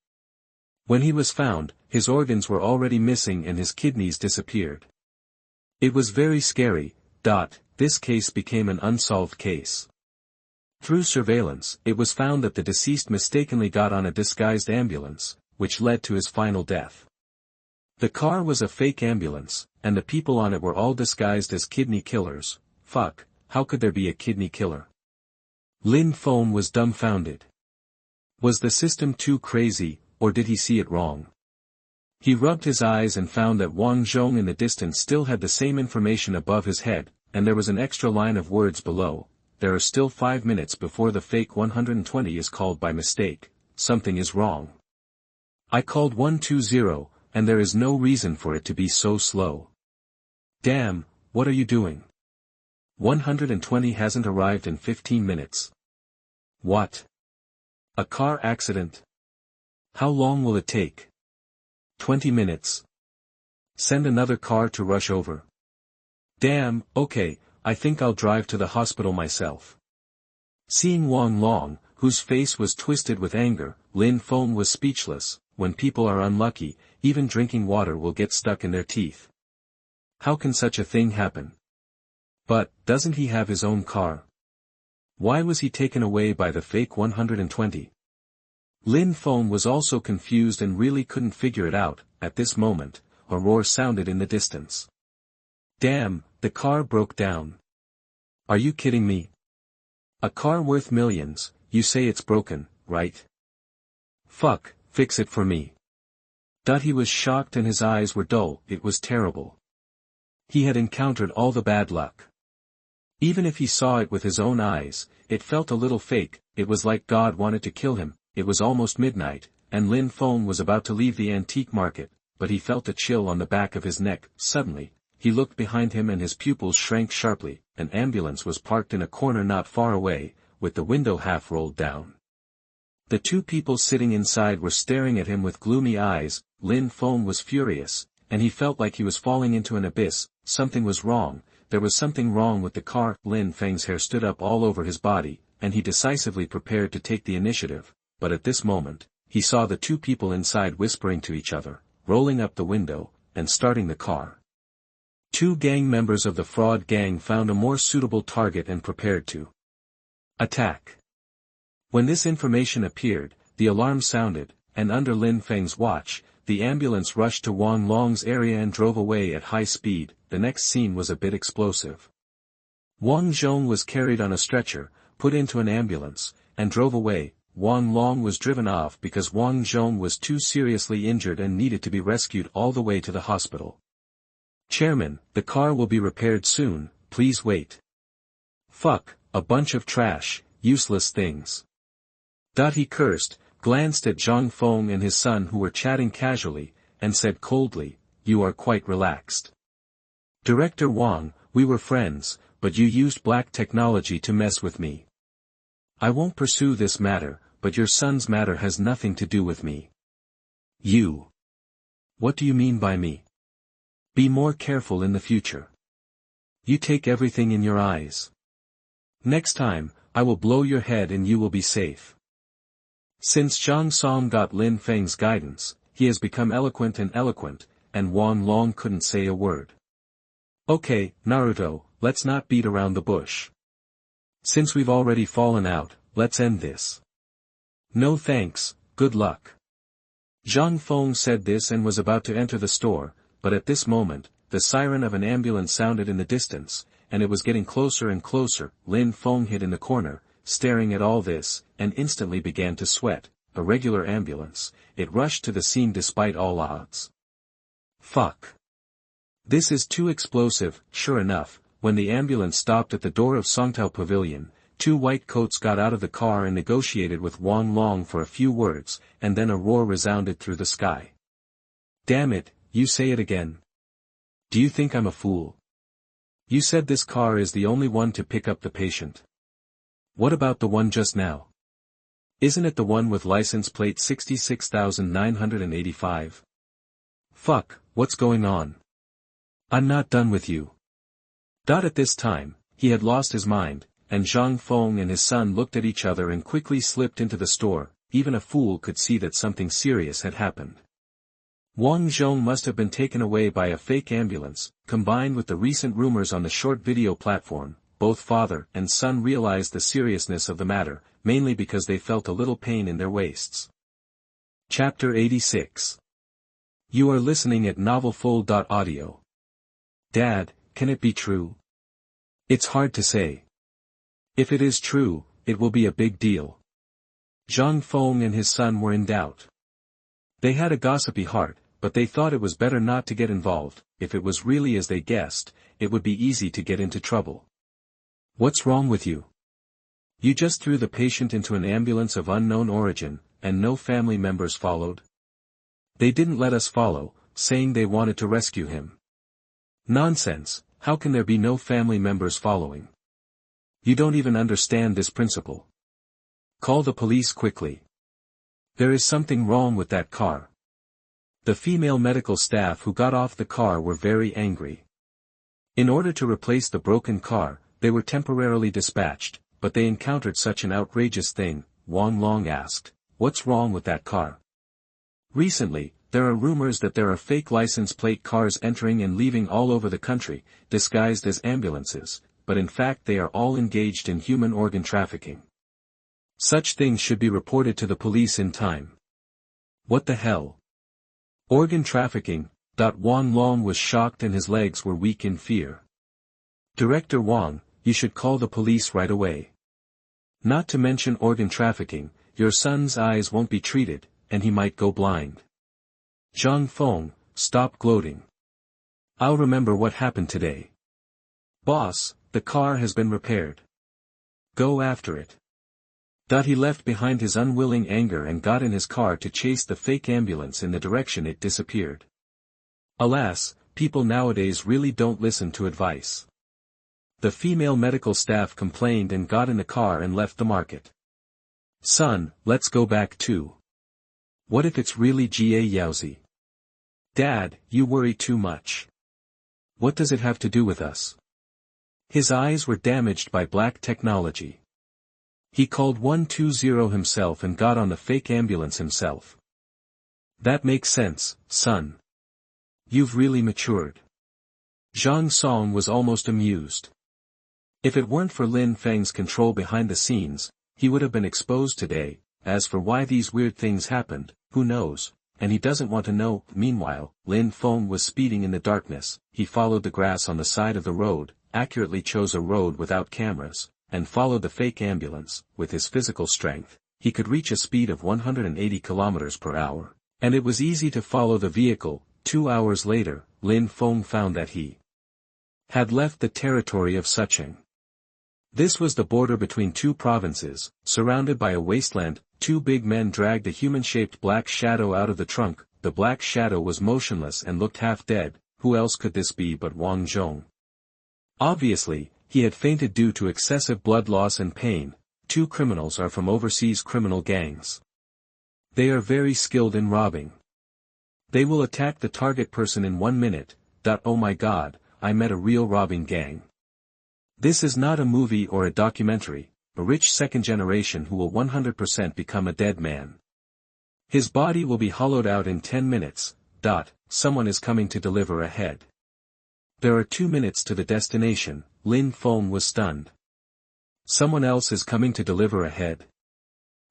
When he was found, his organs were already missing and his kidneys disappeared. It was very scary. This case became an unsolved case. Through surveillance, it was found that the deceased mistakenly got on a disguised ambulance, which led to his final death. The car was a fake ambulance, and the people on it were all disguised as kidney killers. Fuck, how could there be a kidney killer? Lin Feng was dumbfounded. Was the system too crazy, or did he see it wrong? He rubbed his eyes and found that Wang Zhong in the distance still had the same information above his head, and there was an extra line of words below. There are still 5 minutes before the fake 120 is called by mistake. Something is wrong. I called 120, and there is no reason for it to be so slow. Damn, what are you doing? 120 hasn't arrived in 15 minutes. What? A car accident? How long will it take? 20 minutes. Send another car to rush over. Damn, okay, I think I'll drive to the hospital myself. Seeing Wang Long, whose face was twisted with anger, Lin Feng was speechless. When people are unlucky, even drinking water will get stuck in their teeth. How can such a thing happen? But, doesn't he have his own car? Why was he taken away by the fake 120? Lin Feng was also confused and really couldn't figure it out. At this moment, a roar sounded in the distance. Damn, the car broke down. Are you kidding me? A car worth millions, you say it's broken, right? Fuck, fix it for me. He was shocked and his eyes were dull. It was terrible. He had encountered all the bad luck. Even if he saw it with his own eyes, it felt a little fake. It was like God wanted to kill him. It was almost midnight, and Lin Feng was about to leave the antique market, but he felt a chill on the back of his neck. Suddenly, he looked behind him and his pupils shrank sharply. An ambulance was parked in a corner not far away, with the window half rolled down. The two people sitting inside were staring at him with gloomy eyes. Lin Feng was furious, and he felt like he was falling into an abyss. Something was wrong. There was something wrong with the car. Lin Feng's hair stood up all over his body, and he decisively prepared to take the initiative, but at this moment, he saw the two people inside whispering to each other, rolling up the window, and starting the car. Two gang members of the fraud gang found a more suitable target and prepared to attack. When this information appeared, the alarm sounded, and under Lin Feng's watch, the ambulance rushed to Wang Long's area and drove away at high speed. The next scene was a bit explosive. Wang Zhong was carried on a stretcher, put into an ambulance, and drove away. Wang Long was driven off because Wang Zhong was too seriously injured and needed to be rescued all the way to the hospital. Chairman, the car will be repaired soon, please wait. Fuck, a bunch of trash, useless things. He cursed, glanced at Zhang Feng and his son who were chatting casually, and said coldly, "You are quite relaxed. Director Wang, we were friends, but you used black technology to mess with me. I won't pursue this matter, but your son's matter has nothing to do with me." You. What do you mean by me? Be more careful in the future. You take everything in your eyes. Next time, I will blow your head and you will be safe. Since Zhang Song got Lin Feng's guidance, he has become eloquent, and Wang Long couldn't say a word. Okay, Naruto, let's not beat around the bush. Since we've already fallen out, let's end this. No thanks, good luck. Zhang Feng said this and was about to enter the store, but at this moment, the siren of an ambulance sounded in the distance, and it was getting closer and closer. Lin Feng hid in the corner, staring at all this, and instantly began to sweat. A regular ambulance, it rushed to the scene despite all odds. Fuck. This is too explosive. Sure enough, when the ambulance stopped at the door of Songtao Pavilion, two white coats got out of the car and negotiated with Wang Long for a few words, and then a roar resounded through the sky. Damn it, you say it again. Do you think I'm a fool? You said this car is the only one to pick up the patient. What about the one just now? Isn't it the one with license plate 66,985? Fuck, what's going on? I'm not done with you. At this time, he had lost his mind, and Zhang Feng and his son looked at each other and quickly slipped into the store. Even a fool could see that something serious had happened. Wang Zhong must have been taken away by a fake ambulance. Combined with the recent rumors on the short video platform, both father and son realized the seriousness of the matter, mainly because they felt a little pain in their waists. Chapter 86. You are listening at novelfull.audio. Dad, can it be true? It's hard to say. If it is true, it will be a big deal. Zhang Feng and his son were in doubt. They had a gossipy heart, but they thought it was better not to get involved. If it was really as they guessed, it would be easy to get into trouble. What's wrong with you? You just threw the patient into an ambulance of unknown origin, and no family members followed? They didn't let us follow, saying they wanted to rescue him. Nonsense, how can there be no family members following? You don't even understand this principle. Call the police quickly. There is something wrong with that car. The female medical staff who got off the car were very angry. In order to replace the broken car, they were temporarily dispatched, but they encountered such an outrageous thing. Wang Long asked, "What's wrong with that car?" Recently, there are rumors that there are fake license plate cars entering and leaving all over the country, disguised as ambulances, but in fact they are all engaged in human organ trafficking. Such things should be reported to the police in time. What the hell? Organ trafficking? Wang Long was shocked and his legs were weak in fear. Director Wang, you should call the police right away. Not to mention organ trafficking, your son's eyes won't be treated, and he might go blind. Zhang Feng, stop gloating. I'll remember what happened today. Boss, the car has been repaired. Go after it. He left behind his unwilling anger and got in his car to chase the fake ambulance in the direction it disappeared. Alas, people nowadays really don't listen to advice. The female medical staff complained and got in the car and left the market. Son, let's go back too. What if it's really Jie Yaozi? Dad, you worry too much. What does it have to do with us? His eyes were damaged by black technology. He called 120 himself and got on the fake ambulance himself. That makes sense, son. You've really matured. Zhang Song was almost amused. If it weren't for Lin Feng's control behind the scenes, he would have been exposed today. As for why these weird things happened, who knows, and he doesn't want to know. Meanwhile, Lin Feng was speeding in the darkness. He followed the grass on the side of the road, accurately chose a road without cameras, and followed the fake ambulance. With his physical strength, he could reach a speed of 180 kilometers per hour, and it was easy to follow the vehicle. 2 hours later, Lin Feng found that he had left the territory of Sucheng. This was the border between two provinces, surrounded by a wasteland. Two big men dragged a human-shaped black shadow out of the trunk. The black shadow was motionless and looked half dead. Who else could this be but Wang Zhong? Obviously, he had fainted due to excessive blood loss and pain. Two criminals are from overseas criminal gangs. They are very skilled in robbing. They will attack the target person in 1 minute, Oh my god, I met a real robbing gang. This is not a movie or a documentary, a rich second generation who will 100% become a dead man. His body will be hollowed out in 10 minutes, someone is coming to deliver a head. There are 2 minutes to the destination, Lin Feng was stunned. Someone else is coming to deliver a head.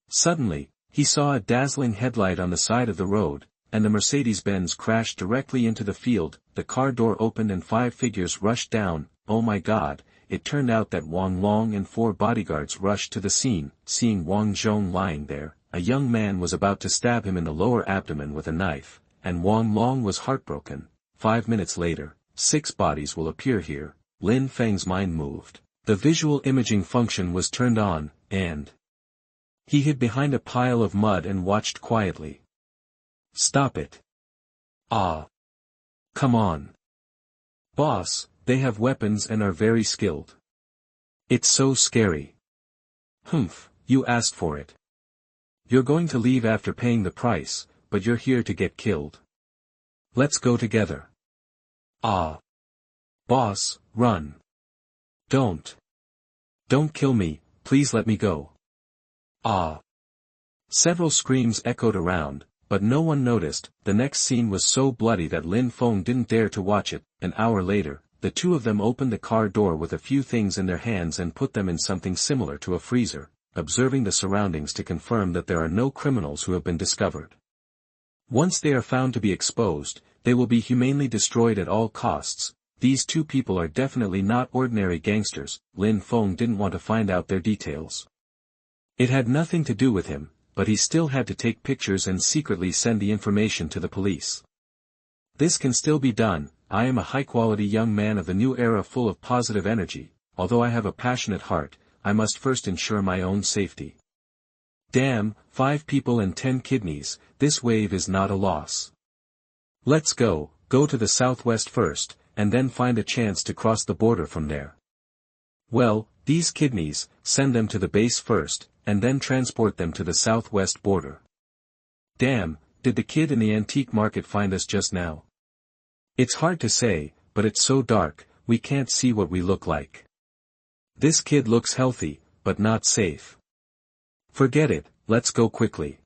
Suddenly, he saw a dazzling headlight on the side of the road, and the Mercedes-Benz crashed directly into the field. The car door opened and 5 figures rushed down. Oh my god, it turned out that Wang Long and 4 bodyguards rushed to the scene. Seeing Wang Zhong lying there, a young man was about to stab him in the lower abdomen with a knife, and Wang Long was heartbroken. 5 minutes later, 6 bodies will appear here. Lin Feng's mind moved. The visual imaging function was turned on, and he hid behind a pile of mud and watched quietly. Stop it. Ah. Come on. Boss, they have weapons and are very skilled. It's so scary. Humph, you asked for it. You're going to leave after paying the price, but you're here to get killed. Let's go together. Ah. Boss, run. Don't kill me, please let me go. Ah. Several screams echoed around, but no one noticed. The next scene was so bloody that Lin Feng didn't dare to watch it. An hour later, the 2 of them opened the car door with a few things in their hands and put them in something similar to a freezer, observing the surroundings to confirm that there are no criminals who have been discovered. Once they are found to be exposed, they will be humanely destroyed at all costs. These 2 people are definitely not ordinary gangsters. Lin Feng didn't want to find out their details. It had nothing to do with him, but he still had to take pictures and secretly send the information to the police. This can still be done. I am a high-quality young man of the new era full of positive energy. Although I have a passionate heart, I must first ensure my own safety. Damn, 5 people and 10 kidneys, this wave is not a loss. Let's go to the southwest first, and then find a chance to cross the border from there. Well, these kidneys, send them to the base first, and then transport them to the southwest border. Damn, did the kid in the antique market find us just now? It's hard to say, but it's so dark, we can't see what we look like. This kid looks healthy, but not safe. Forget it, let's go quickly.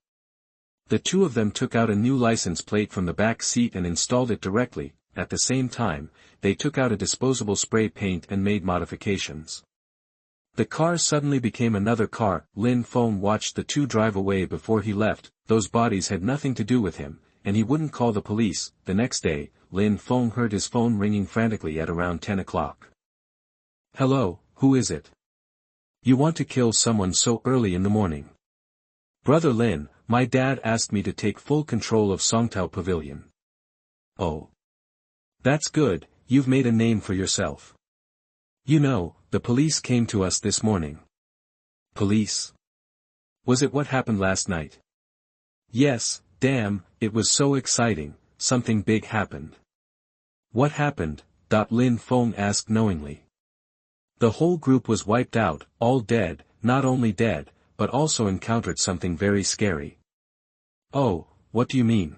The 2 of them took out a new license plate from the back seat and installed it directly. At the same time, they took out a disposable spray paint and made modifications. The car suddenly became another car. Lin Feng watched the 2 drive away before he left. Those bodies had nothing to do with him, and he wouldn't call the police. The next day, Lin Feng heard his phone ringing frantically at around 10 o'clock. Hello, who is it? You want to kill someone so early in the morning? Brother Lin, my dad asked me to take full control of Songtao Pavilion. Oh. That's good, you've made a name for yourself. You know, the police came to us this morning. Police? Was it what happened last night? Yes, damn, it was so exciting, something big happened. What happened? Lin Feng asked knowingly. The whole group was wiped out, all dead, not only dead, but also encountered something very scary. Oh, what do you mean?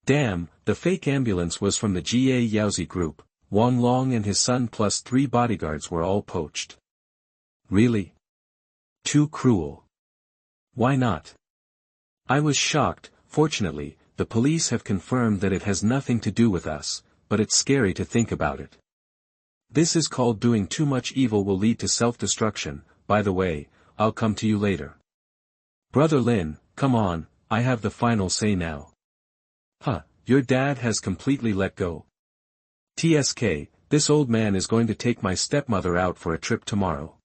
Damn, the fake ambulance was from the Ga Yaozi group. Wang Long and his son plus 3 bodyguards were all poached. Really? Too cruel. Why not? I was shocked. Fortunately, the police have confirmed that it has nothing to do with us, but it's scary to think about it. This is called doing too much evil will lead to self-destruction. By the way, I'll come to you later. Brother Lin, come on, I have the final say now. Huh, your dad has completely let go. TSK, this old man is going to take my stepmother out for a trip tomorrow.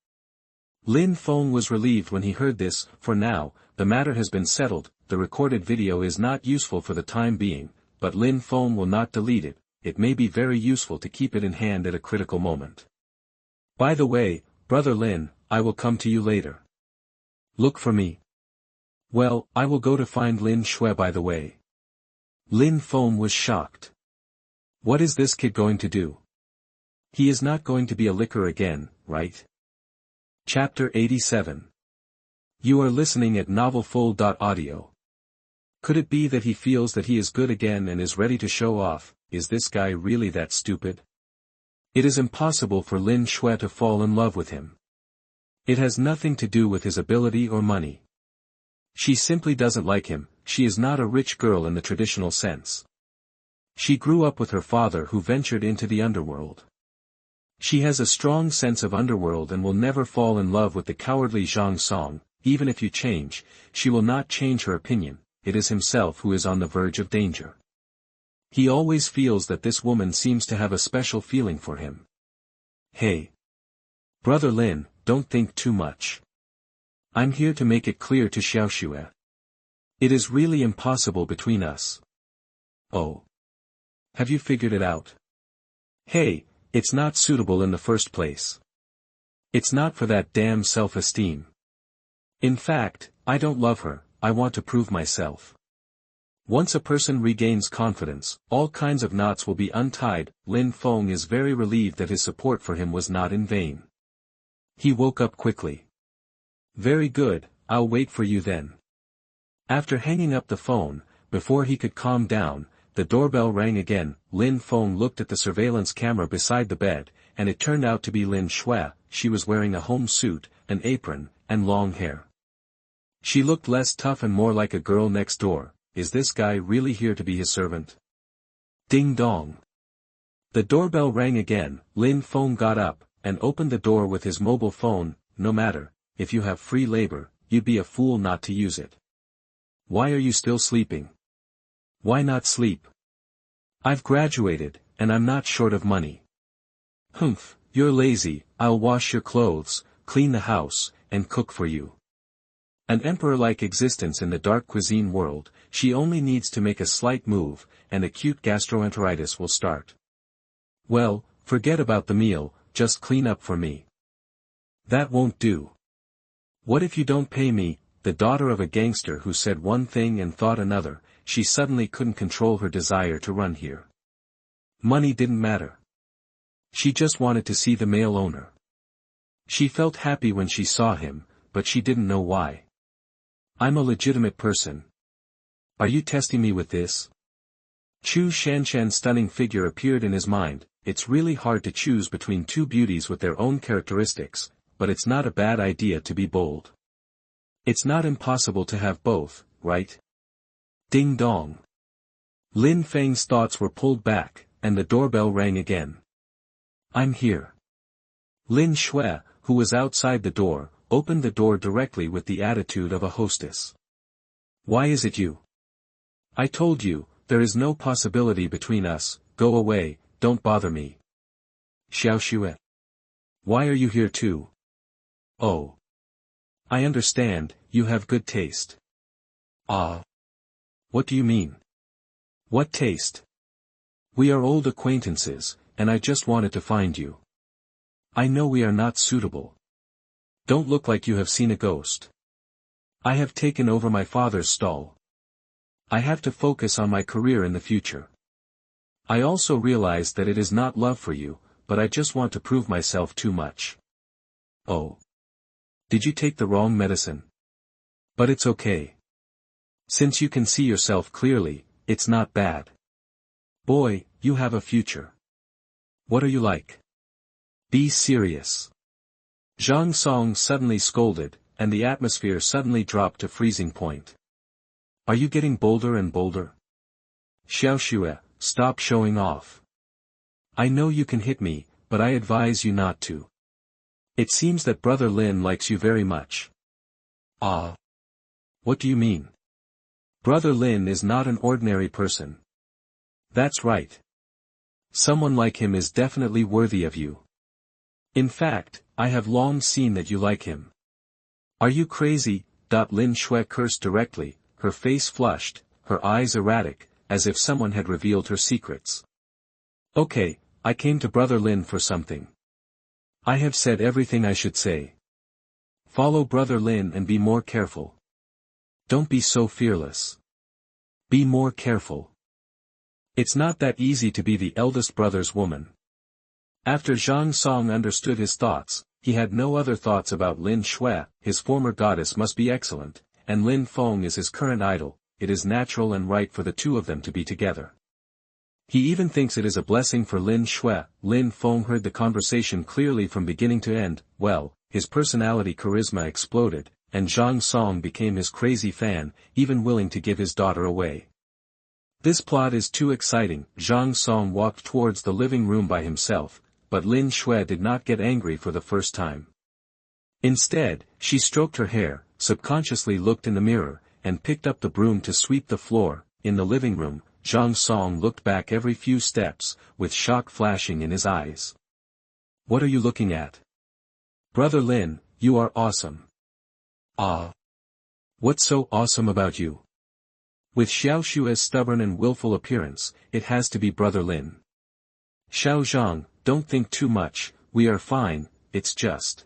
Lin Feng was relieved when he heard this. For now, the matter has been settled. The recorded video is not useful for the time being, but Lin Feng will not delete it. It may be very useful to keep it in hand at a critical moment. By the way, Brother Lin, I will come to you later. Look for me. Well, I will go to find Lin Shui by the way. Lin Feng was shocked. What is this kid going to do? He is not going to be a licker again, right? Chapter 87. You are listening at novelfull.audio. Could it be that he feels that he is good again and is ready to show off? Is this guy really that stupid? It is impossible for Lin Shui to fall in love with him. It has nothing to do with his ability or money. She simply doesn't like him. She is not a rich girl in the traditional sense. She grew up with her father who ventured into the underworld. She has a strong sense of underworld and will never fall in love with the cowardly Zhang Song. Even if you change, she will not change her opinion. It is himself who is on the verge of danger. He always feels that this woman seems to have a special feeling for him. Hey! Brother Lin, don't think too much. I'm here to make it clear to Xiaoxue. It is really impossible between us. Oh. Have you figured it out? Hey, it's not suitable in the first place. It's not for that damn self-esteem. In fact, I don't love her, I want to prove myself. Once a person regains confidence, all kinds of knots will be untied. Lin Feng is very relieved that his support for him was not in vain. He woke up quickly. Very good, I'll wait for you then. After hanging up the phone, before he could calm down, the doorbell rang again. Lin Feng looked at the surveillance camera beside the bed, and it turned out to be Lin Shui. She was wearing a home suit, an apron, and long hair. She looked less tough and more like a girl next door. Is this guy really here to be his servant? Ding dong. The doorbell rang again. Lin Feng got up, and opened the door with his mobile phone. No matter, if you have free labor, you'd be a fool not to use it. Why are you still sleeping? Why not sleep? I've graduated, and I'm not short of money. Humph, you're lazy. I'll wash your clothes, clean the house, and cook for you. An emperor-like existence in the dark cuisine world. She only needs to make a slight move, and acute gastroenteritis will start. Well, forget about the meal, just clean up for me. That won't do. What if you don't pay me? The daughter of a gangster who said one thing and thought another. She suddenly couldn't control her desire to run here. Money didn't matter. She just wanted to see the male owner. She felt happy when she saw him, but she didn't know why. I'm a legitimate person. Are you testing me with this? Chu Shanshan's stunning figure appeared in his mind. It's really hard to choose between two beauties with their own characteristics, but it's not a bad idea to be bold. It's not impossible to have both, right? Ding dong. Lin Feng's thoughts were pulled back, and the doorbell rang again. I'm here. Lin Shui, who was outside the door, opened the door directly with the attitude of a hostess. Why is it you? I told you, there is no possibility between us. Go away, don't bother me. Xiaoxue. Why are you here too? Oh. I understand, you have good taste. Ah. What do you mean? What taste? We are old acquaintances, and I just wanted to find you. I know we are not suitable. Don't look like you have seen a ghost. I have taken over my father's stall. I have to focus on my career in the future. I also realize that it is not love for you, but I just want to prove myself too much. Oh. Did you take the wrong medicine? But it's okay. Since you can see yourself clearly, it's not bad. Boy, you have a future. What are you like? Be serious. Zhang Song suddenly scolded, and the atmosphere suddenly dropped to freezing point. Are you getting bolder and bolder? Xiaoxue, stop showing off. I know you can hit me, but I advise you not to. It seems that Brother Lin likes you very much. Ah. What do you mean? Brother Lin is not an ordinary person. That's right. Someone like him is definitely worthy of you. In fact, I have long seen that you like him. Are you crazy? Lin Shui cursed directly, her face flushed, her eyes erratic, as if someone had revealed her secrets. Okay, I came to Brother Lin for something. I have said everything I should say. Follow Brother Lin and be more careful. Don't be so fearless. Be more careful. It's not that easy to be the eldest brother's woman. After Zhang Song understood his thoughts, he had no other thoughts about Lin Shui. His former goddess must be excellent, and Lin Feng is his current idol. it is natural and right for the two of them to be together. He even thinks it is a blessing for Lin Shui. Lin Feng heard the conversation clearly from beginning to end. Well, his personality charisma exploded, and Zhang Song became his crazy fan, even willing to give his daughter away. This plot is too exciting. Zhang Song walked towards the living room by himself, but Lin Shui did not get angry for the first time. Instead, she stroked her hair, subconsciously looked in the mirror, and picked up the broom to sweep the floor. In the living room, Zhang Song looked back every few steps, with shock flashing in his eyes. What are you looking at? Brother Lin, you are awesome. Ah. What's so awesome about you? With Xiao Shui's stubborn and willful appearance, it has to be Brother Lin. Xiao Zhang, don't think too much, we are fine, it's just.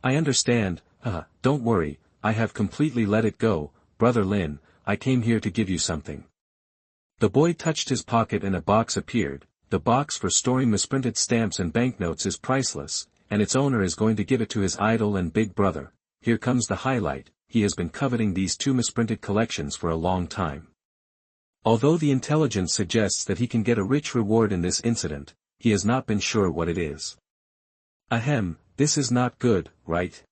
I understand, don't worry, I have completely let it go. Brother Lin, I came here to give you something. The boy touched his pocket and a box appeared. The box for storing misprinted stamps and banknotes is priceless, and its owner is going to give it to his idol and big brother. Here comes the highlight, he has been coveting these two misprinted collections for a long time. Although the intelligence suggests that he can get a rich reward in this incident, he has not been sure what it is. Ahem, this is not good, right?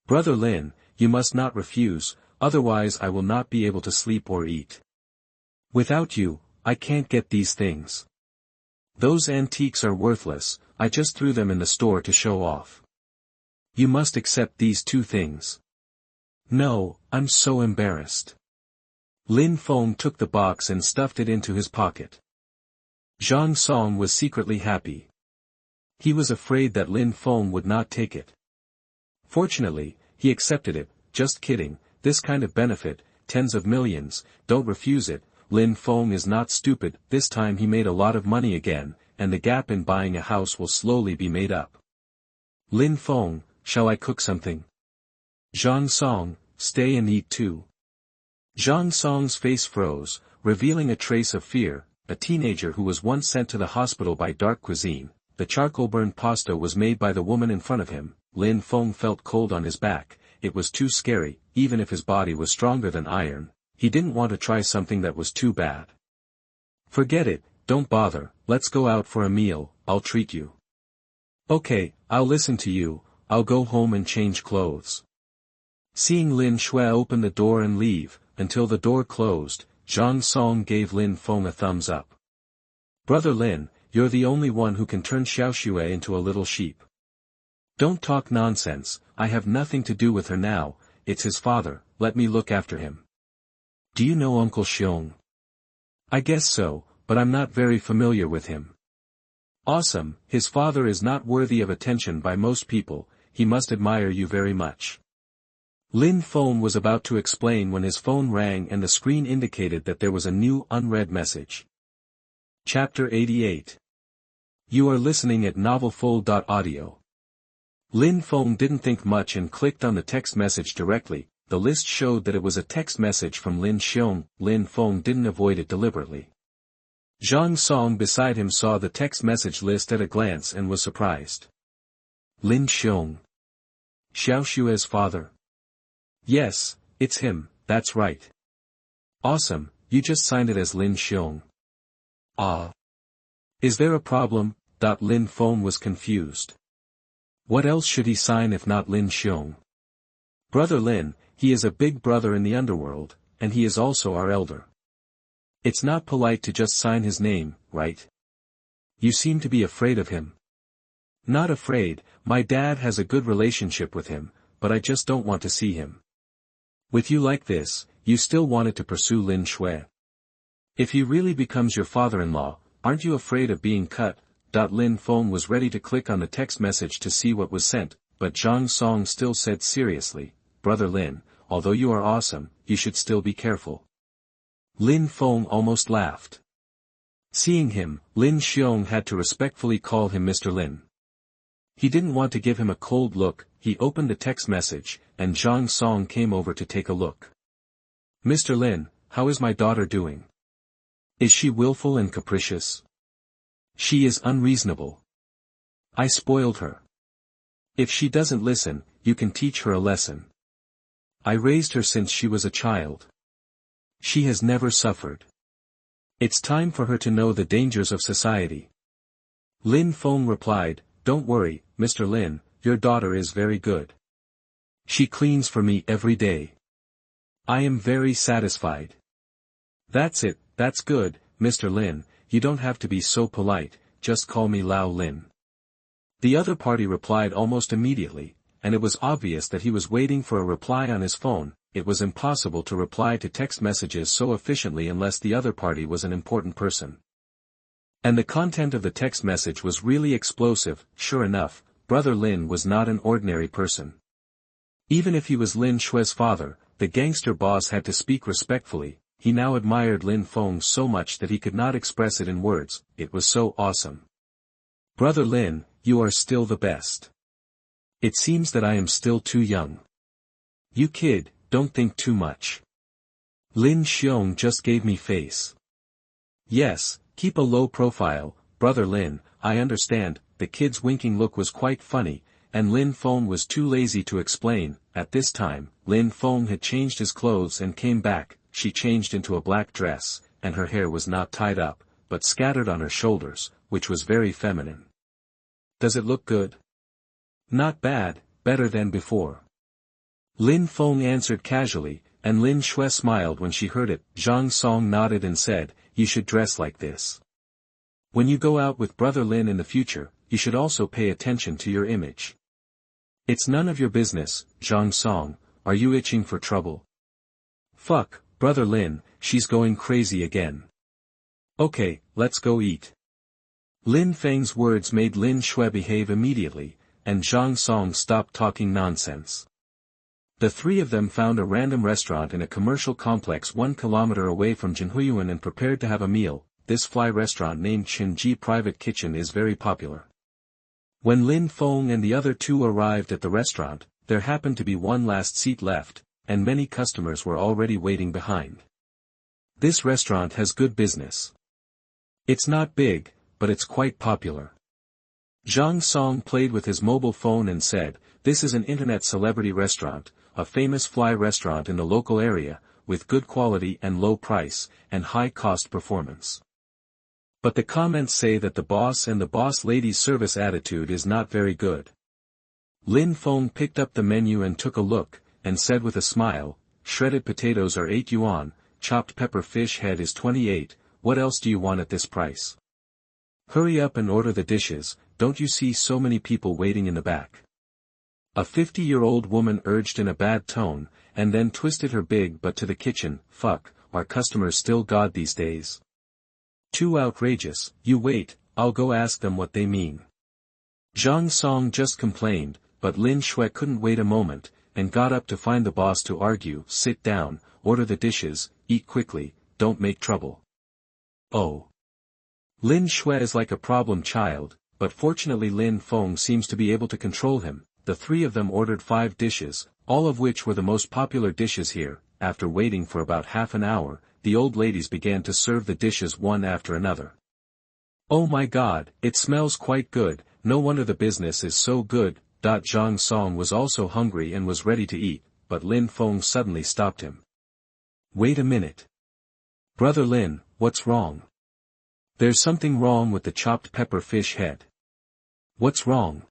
Brother Lin, you must not refuse, otherwise I will not be able to sleep or eat. Without you, I can't get these things. Those antiques are worthless, I just threw them in the store to show off. You must accept these two things. No, I'm so embarrassed. Lin Feng took the box and stuffed it into his pocket. Zhang Song was secretly happy. He was afraid that Lin Feng would not take it. Fortunately, he accepted it. Just kidding, this kind of benefit, tens of millions, don't refuse it. Lin Feng is not stupid. This time he made a lot of money again, and the gap in buying a house will slowly be made up. Lin Feng, shall I cook something? Zhang Song, stay and eat too. Zhang Song's face froze, revealing a trace of fear. A teenager who was once sent to the hospital by dark cuisine. The charcoal-burned pasta was made by the woman in front of him. Lin Feng felt cold on his back. It was too scary. Even if his body was stronger than iron, he didn't want to try something that was too bad. Forget it, don't bother, let's go out for a meal, I'll treat you. Okay, I'll listen to you, I'll go home and change clothes. Seeing Lin Shui open the door and leave, until the door closed, Zhang Song gave Lin Feng a thumbs up. Brother Lin, you're the only one who can turn Xiao Shui into a little sheep. Don't talk nonsense, I have nothing to do with her now, it's his father, let me look after him. Do you know Uncle Xiong? I guess so, but I'm not very familiar with him. Awesome, his father is not worthy of attention by most people, he must admire you very much. Lin Feng was about to explain when his phone rang and the screen indicated that there was a new unread message. Chapter 88. You are listening at novelfull.audio. Lin Feng didn't think much and clicked on the text message directly. The list showed that it was a text message from Lin Xiong. Lin Feng didn't avoid it deliberately. Zhang Song beside him saw the text message list at a glance and was surprised. Lin Xiong. Xiao Shui's father. Yes, it's him, that's right. Awesome, you just signed it as Lin Xiong. Ah. Is there a problem? Lin Feng was confused. What else should he sign if not Lin Xiong? Brother Lin, he is a big brother in the underworld, and he is also our elder. It's not polite to just sign his name, right? You seem to be afraid of him. Not afraid, my dad has a good relationship with him, but I just don't want to see him. With you like this, you still wanted to pursue Lin Shui. If he really becomes your father-in-law, aren't you afraid of being cut? Lin Feng was ready to click on the text message to see what was sent, but Zhang Song still said seriously, Brother Lin, although you are awesome, you should still be careful. Lin Feng almost laughed. Seeing him, Lin Xiong had to respectfully call him Mr. Lin. He didn't want to give him a cold look. He opened the text message, and Zhang Song came over to take a look. Mr. Lin, how is my daughter doing? Is she willful and capricious? She is unreasonable. I spoiled her. If she doesn't listen, you can teach her a lesson. I raised her since she was a child. She has never suffered. It's time for her to know the dangers of society. Lin Feng replied, "Don't worry, Mr. Lin, your daughter is very good. She cleans for me every day. I am very satisfied." "That's it, that's good, Mr. Lin, you don't have to be so polite, just call me Lao Lin." The other party replied almost immediately, and it was obvious that he was waiting for a reply on his phone. It was impossible to reply to text messages so efficiently unless the other party was an important person. And the content of the text message was really explosive. Sure enough, Brother Lin was not an ordinary person. Even if he was Lin Shue's father, the gangster boss had to speak respectfully. He now admired Lin Feng so much that he could not express it in words. It was so awesome. "Brother Lin, you are still the best. It seems that I am still too young. You kid, don't think too much. Lin Xiong just gave me face." "Yes, keep a low profile, Brother Lin, I understand." The kid's winking look was quite funny, and Lin Feng was too lazy to explain. At this time, Lin Feng had changed his clothes and came back. She changed into a black dress, and her hair was not tied up, but scattered on her shoulders, which was very feminine. "Does it look good?" "Not bad, better than before." Lin Feng answered casually, and Lin Shui smiled when she heard it. Zhang Song nodded and said, "You should dress like this. When you go out with Brother Lin in the future, you should also pay attention to your image." "It's none of your business, Zhang Song, are you itching for trouble?" "Fuck, Brother Lin, she's going crazy again." "Okay, let's go eat." Lin Feng's words made Lin Shui behave immediately, and Zhang Song stopped talking nonsense. The three of them found a random restaurant in a commercial complex 1 kilometer away from Jinhuyuan and prepared to have a meal. This fly restaurant named Qinji Private Kitchen is very popular. When Lin Feng and the other two arrived at the restaurant, there happened to be one last seat left, and many customers were already waiting behind. This restaurant has good business. It's not big, but it's quite popular. Zhang Song played with his mobile phone and said, "This is an internet celebrity restaurant, a famous fly restaurant in the local area, with good quality and low price, and high cost performance. But the comments say that the boss and the boss lady's service attitude is not very good." Lin Feng picked up the menu and took a look, and said with a smile, "Shredded potatoes are 8 yuan, chopped pepper fish head is 28, what else do you want at this price? Hurry up and order the dishes, don't you see so many people waiting in the back?" A 50-year-old woman urged in a bad tone, and then twisted her big butt to the kitchen. "Fuck, are customers still God these days? Too outrageous, you wait, I'll go ask them what they mean." Zhang Song just complained, but Lin Shui couldn't wait a moment, and got up to find the boss to argue. "Sit down, order the dishes, eat quickly, don't make trouble." "Oh." Lin Shui is like a problem child, but fortunately Lin Feng seems to be able to control him. The three of them ordered 5 dishes, all of which were the most popular dishes here. After waiting for about half an hour, the old ladies began to serve the dishes one after another. "Oh my god, it smells quite good, no wonder the business is so good." Zhang Song was also hungry and was ready to eat, but Lin Feng suddenly stopped him. "Wait a minute. Brother Lin, what's wrong?" "There's something wrong with the chopped pepper fish head." "What's wrong?"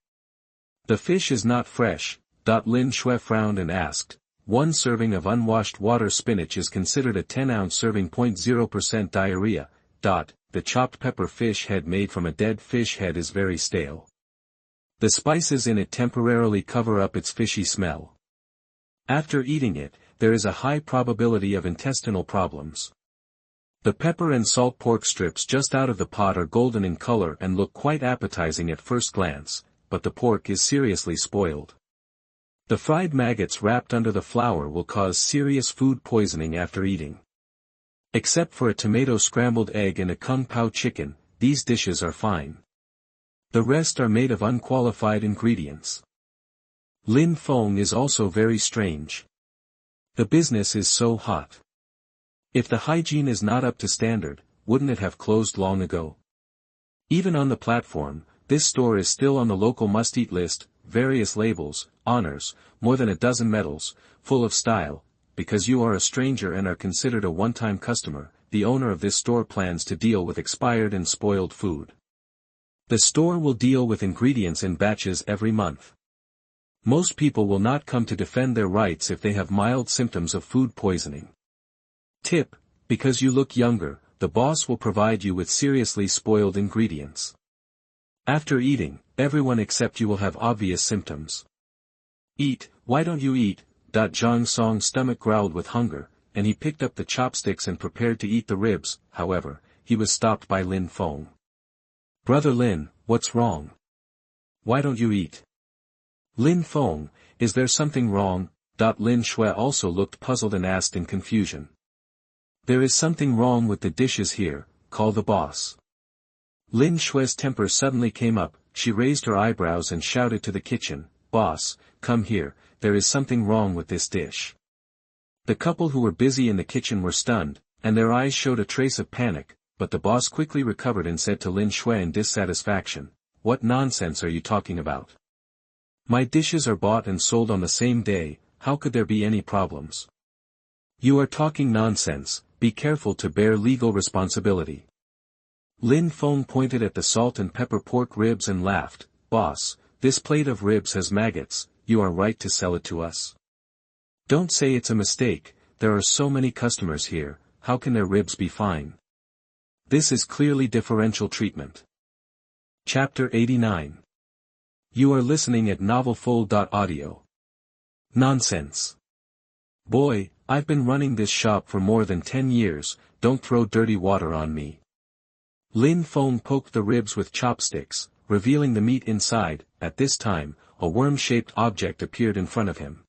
"The fish is not fresh." Lin Shui frowned and asked, "1 serving of unwashed water spinach is considered a 10-ounce serving. 0% diarrhea. The chopped pepper fish head made from a dead fish head is very stale. The spices in it temporarily cover up its fishy smell. After eating it, there is a high probability of intestinal problems. The pepper and salt pork strips just out of the pot are golden in color and look quite appetizing at first glance, but the pork is seriously spoiled. The fried maggots wrapped under the flour will cause serious food poisoning after eating. Except for a tomato scrambled egg and a kung pao chicken, these dishes are fine. The rest are made of unqualified ingredients." Lin Feng is also very strange. The business is so hot. If the hygiene is not up to standard, wouldn't it have closed long ago? Even on the platform, this store is still on the local must-eat list, various labels, honors, more than a dozen medals, full of style. because you are a stranger and are considered a one-time customer, the owner of this store plans to deal with expired and spoiled food. The store will deal with ingredients in batches every month. Most people will not come to defend their rights if they have mild symptoms of food poisoning. Tip: because you look younger, the boss will provide you with seriously spoiled ingredients. After eating, everyone except you will have obvious symptoms. Eat, why don't you eat? Zhang Song's stomach growled with hunger, and he picked up the chopsticks and prepared to eat the ribs. However, he was stopped by Lin Feng. Brother Lin, what's wrong? Why don't you eat? Lin Feng, is there something wrong? Lin Shui also looked puzzled and asked in confusion. There is something wrong with the dishes here, call the boss. Lin Shui's temper suddenly came up, she raised her eyebrows and shouted to the kitchen, Boss, come here, there is something wrong with this dish. The couple who were busy in the kitchen were stunned, and their eyes showed a trace of panic, but the boss quickly recovered and said to Lin Shui in dissatisfaction, What nonsense are you talking about? My dishes are bought and sold on the same day, how could there be any problems? You are talking nonsense, be careful to bear legal responsibility. Lin Feng pointed at the salt and pepper pork ribs and laughed, Boss, this plate of ribs has maggots, you are right to sell it to us. Don't say it's a mistake, there are so many customers here, how can their ribs be fine? This is clearly differential treatment. Chapter 89. You are listening at novelfull.audio. Nonsense. Boy, I've been running this shop for more than 10 years, don't throw dirty water on me. Lin Feng poked the ribs with chopsticks, revealing the meat inside. At this time, a worm-shaped object appeared in front of him.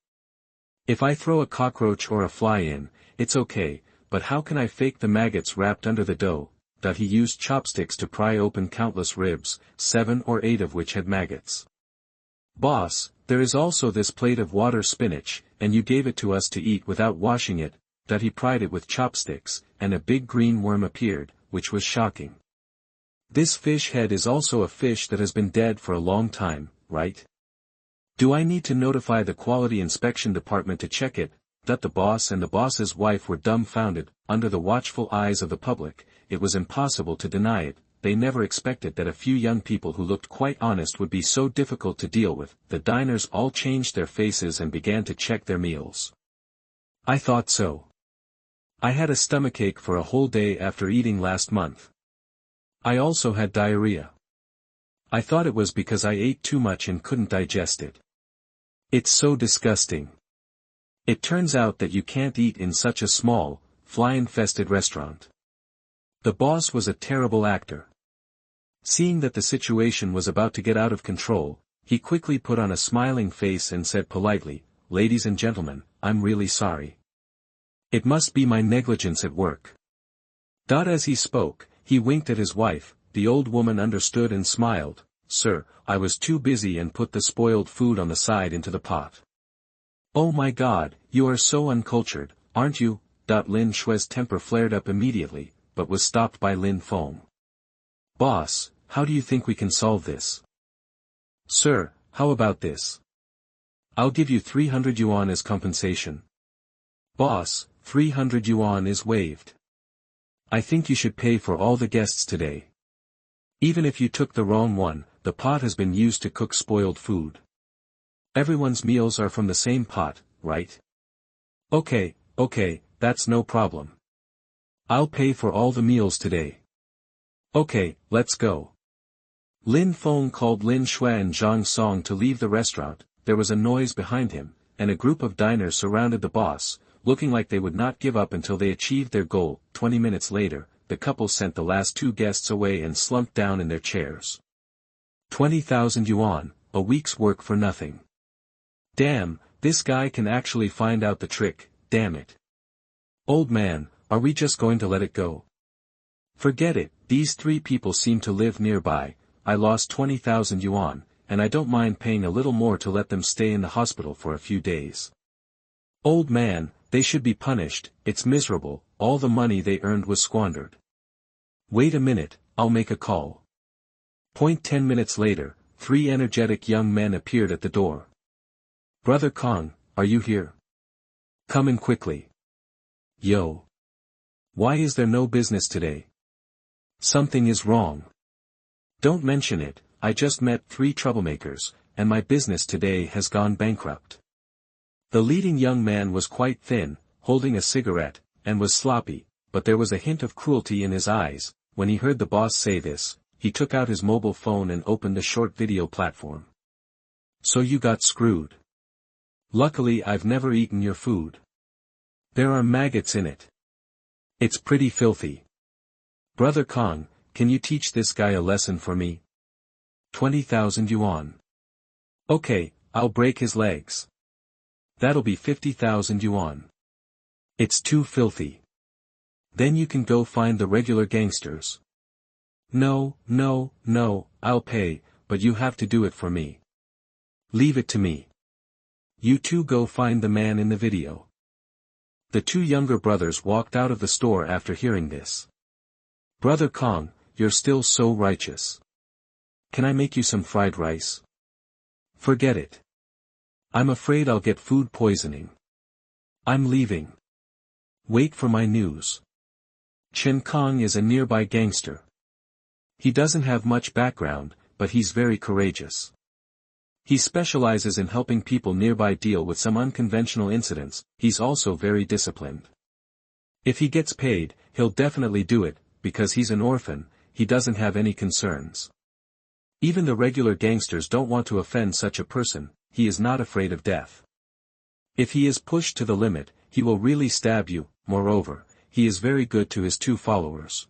If I throw a cockroach or a fly in, it's okay, but how can I fake the maggots wrapped under the dough? He used chopsticks to pry open countless ribs, 7 or 8 of which had maggots. Boss, there is also this plate of water spinach, and you gave it to us to eat without washing it. He pried it with chopsticks, and a big green worm appeared, which was shocking. This fish head is also a fish that has been dead for a long time, right? Do I need to notify the quality inspection department to check it? The boss and the boss's wife were dumbfounded. Under the watchful eyes of the public, it was impossible to deny it. They never expected that a few young people who looked quite honest would be so difficult to deal with. The diners all changed their faces and began to check their meals. I thought so. I had a stomachache for a whole day after eating last month. I also had diarrhea. I thought it was because I ate too much and couldn't digest it. It's so disgusting. It turns out that you can't eat in such a small, fly-infested restaurant. The boss was a terrible actor. Seeing that the situation was about to get out of control, he quickly put on a smiling face and said politely, Ladies and gentlemen, I'm really sorry. It must be my negligence at work. As he spoke, he winked at his wife. The old woman understood and smiled, Sir, I was too busy and put the spoiled food on the side into the pot. Oh my God, you are so uncultured, aren't you? Lin Shui's temper flared up immediately, but was stopped by Lin Feng. Boss, how do you think we can solve this? Sir, how about this? I'll give you 300 yuan as compensation. Boss, 300 yuan is waived. I think you should pay for all the guests today. Even if you took the wrong one, the pot has been used to cook spoiled food. Everyone's meals are from the same pot, right? Okay, that's no problem. I'll pay for all the meals today. Okay, let's go. Lin Feng called Lin Shui and Zhang Song to leave the restaurant. There was a noise behind him, and a group of diners surrounded the boss, looking like they would not give up until they achieved their goal. 20 minutes later, the couple sent the last 2 guests away and slumped down in their chairs. 20,000 yuan, a week's work for nothing. Damn, this guy can actually find out the trick, damn it. Old man, are we just going to let it go? Forget it, these 3 people seem to live nearby. I lost 20,000 yuan, and I don't mind paying a little more to let them stay in the hospital for a few days. Old man, they should be punished, it's miserable, all the money they earned was squandered. Wait a minute, I'll make a call. 10 minutes later, 3 energetic young men appeared at the door. Brother Kong, are you here? Come in quickly. Yo. Why is there no business today? Something is wrong. Don't mention it, I just met 3 troublemakers, and my business today has gone bankrupt. The leading young man was quite thin, holding a cigarette, and was sloppy, but there was a hint of cruelty in his eyes. When he heard the boss say this, he took out his mobile phone and opened a short video platform. So you got screwed. Luckily I've never eaten your food. There are maggots in it. It's pretty filthy. Brother Kong, can you teach this guy a lesson for me? 20,000 yuan. Okay, I'll break his legs. That'll be 50,000 yuan. It's too filthy. Then you can go find the regular gangsters. No, I'll pay, but you have to do it for me. Leave it to me. You two go find the man in the video. The 2 younger brothers walked out of the store after hearing this. Brother Kong, you're still so righteous. Can I make you some fried rice? Forget it. I'm afraid I'll get food poisoning. I'm leaving. Wait for my news. Chen Kong is a nearby gangster. He doesn't have much background, but he's very courageous. He specializes in helping people nearby deal with some unconventional incidents. He's also very disciplined. If he gets paid, he'll definitely do it, because he's an orphan, he doesn't have any concerns. Even the regular gangsters don't want to offend such a person, he is not afraid of death. If he is pushed to the limit, he will really stab you. Moreover, he is very good to his 2 followers.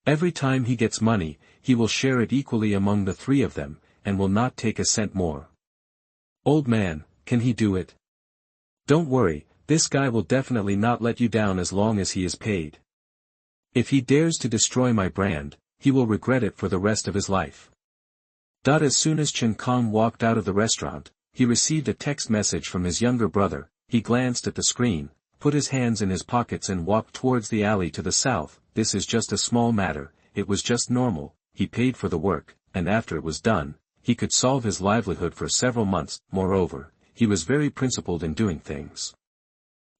Every time he gets money, he will share it equally among the 3 of them, and will not take a cent more. Old man, can he do it? Don't worry, this guy will definitely not let you down as long as he is paid. If he dares to destroy my brand, he will regret it for the rest of his life. As soon as Chen Kong walked out of the restaurant, he received a text message from his younger brother. He glanced at the screen, put his hands in his pockets and walked towards the alley to the south. This is just a small matter, it was just normal, he paid for the work, and after it was done, he could solve his livelihood for several months. Moreover, he was very principled in doing things.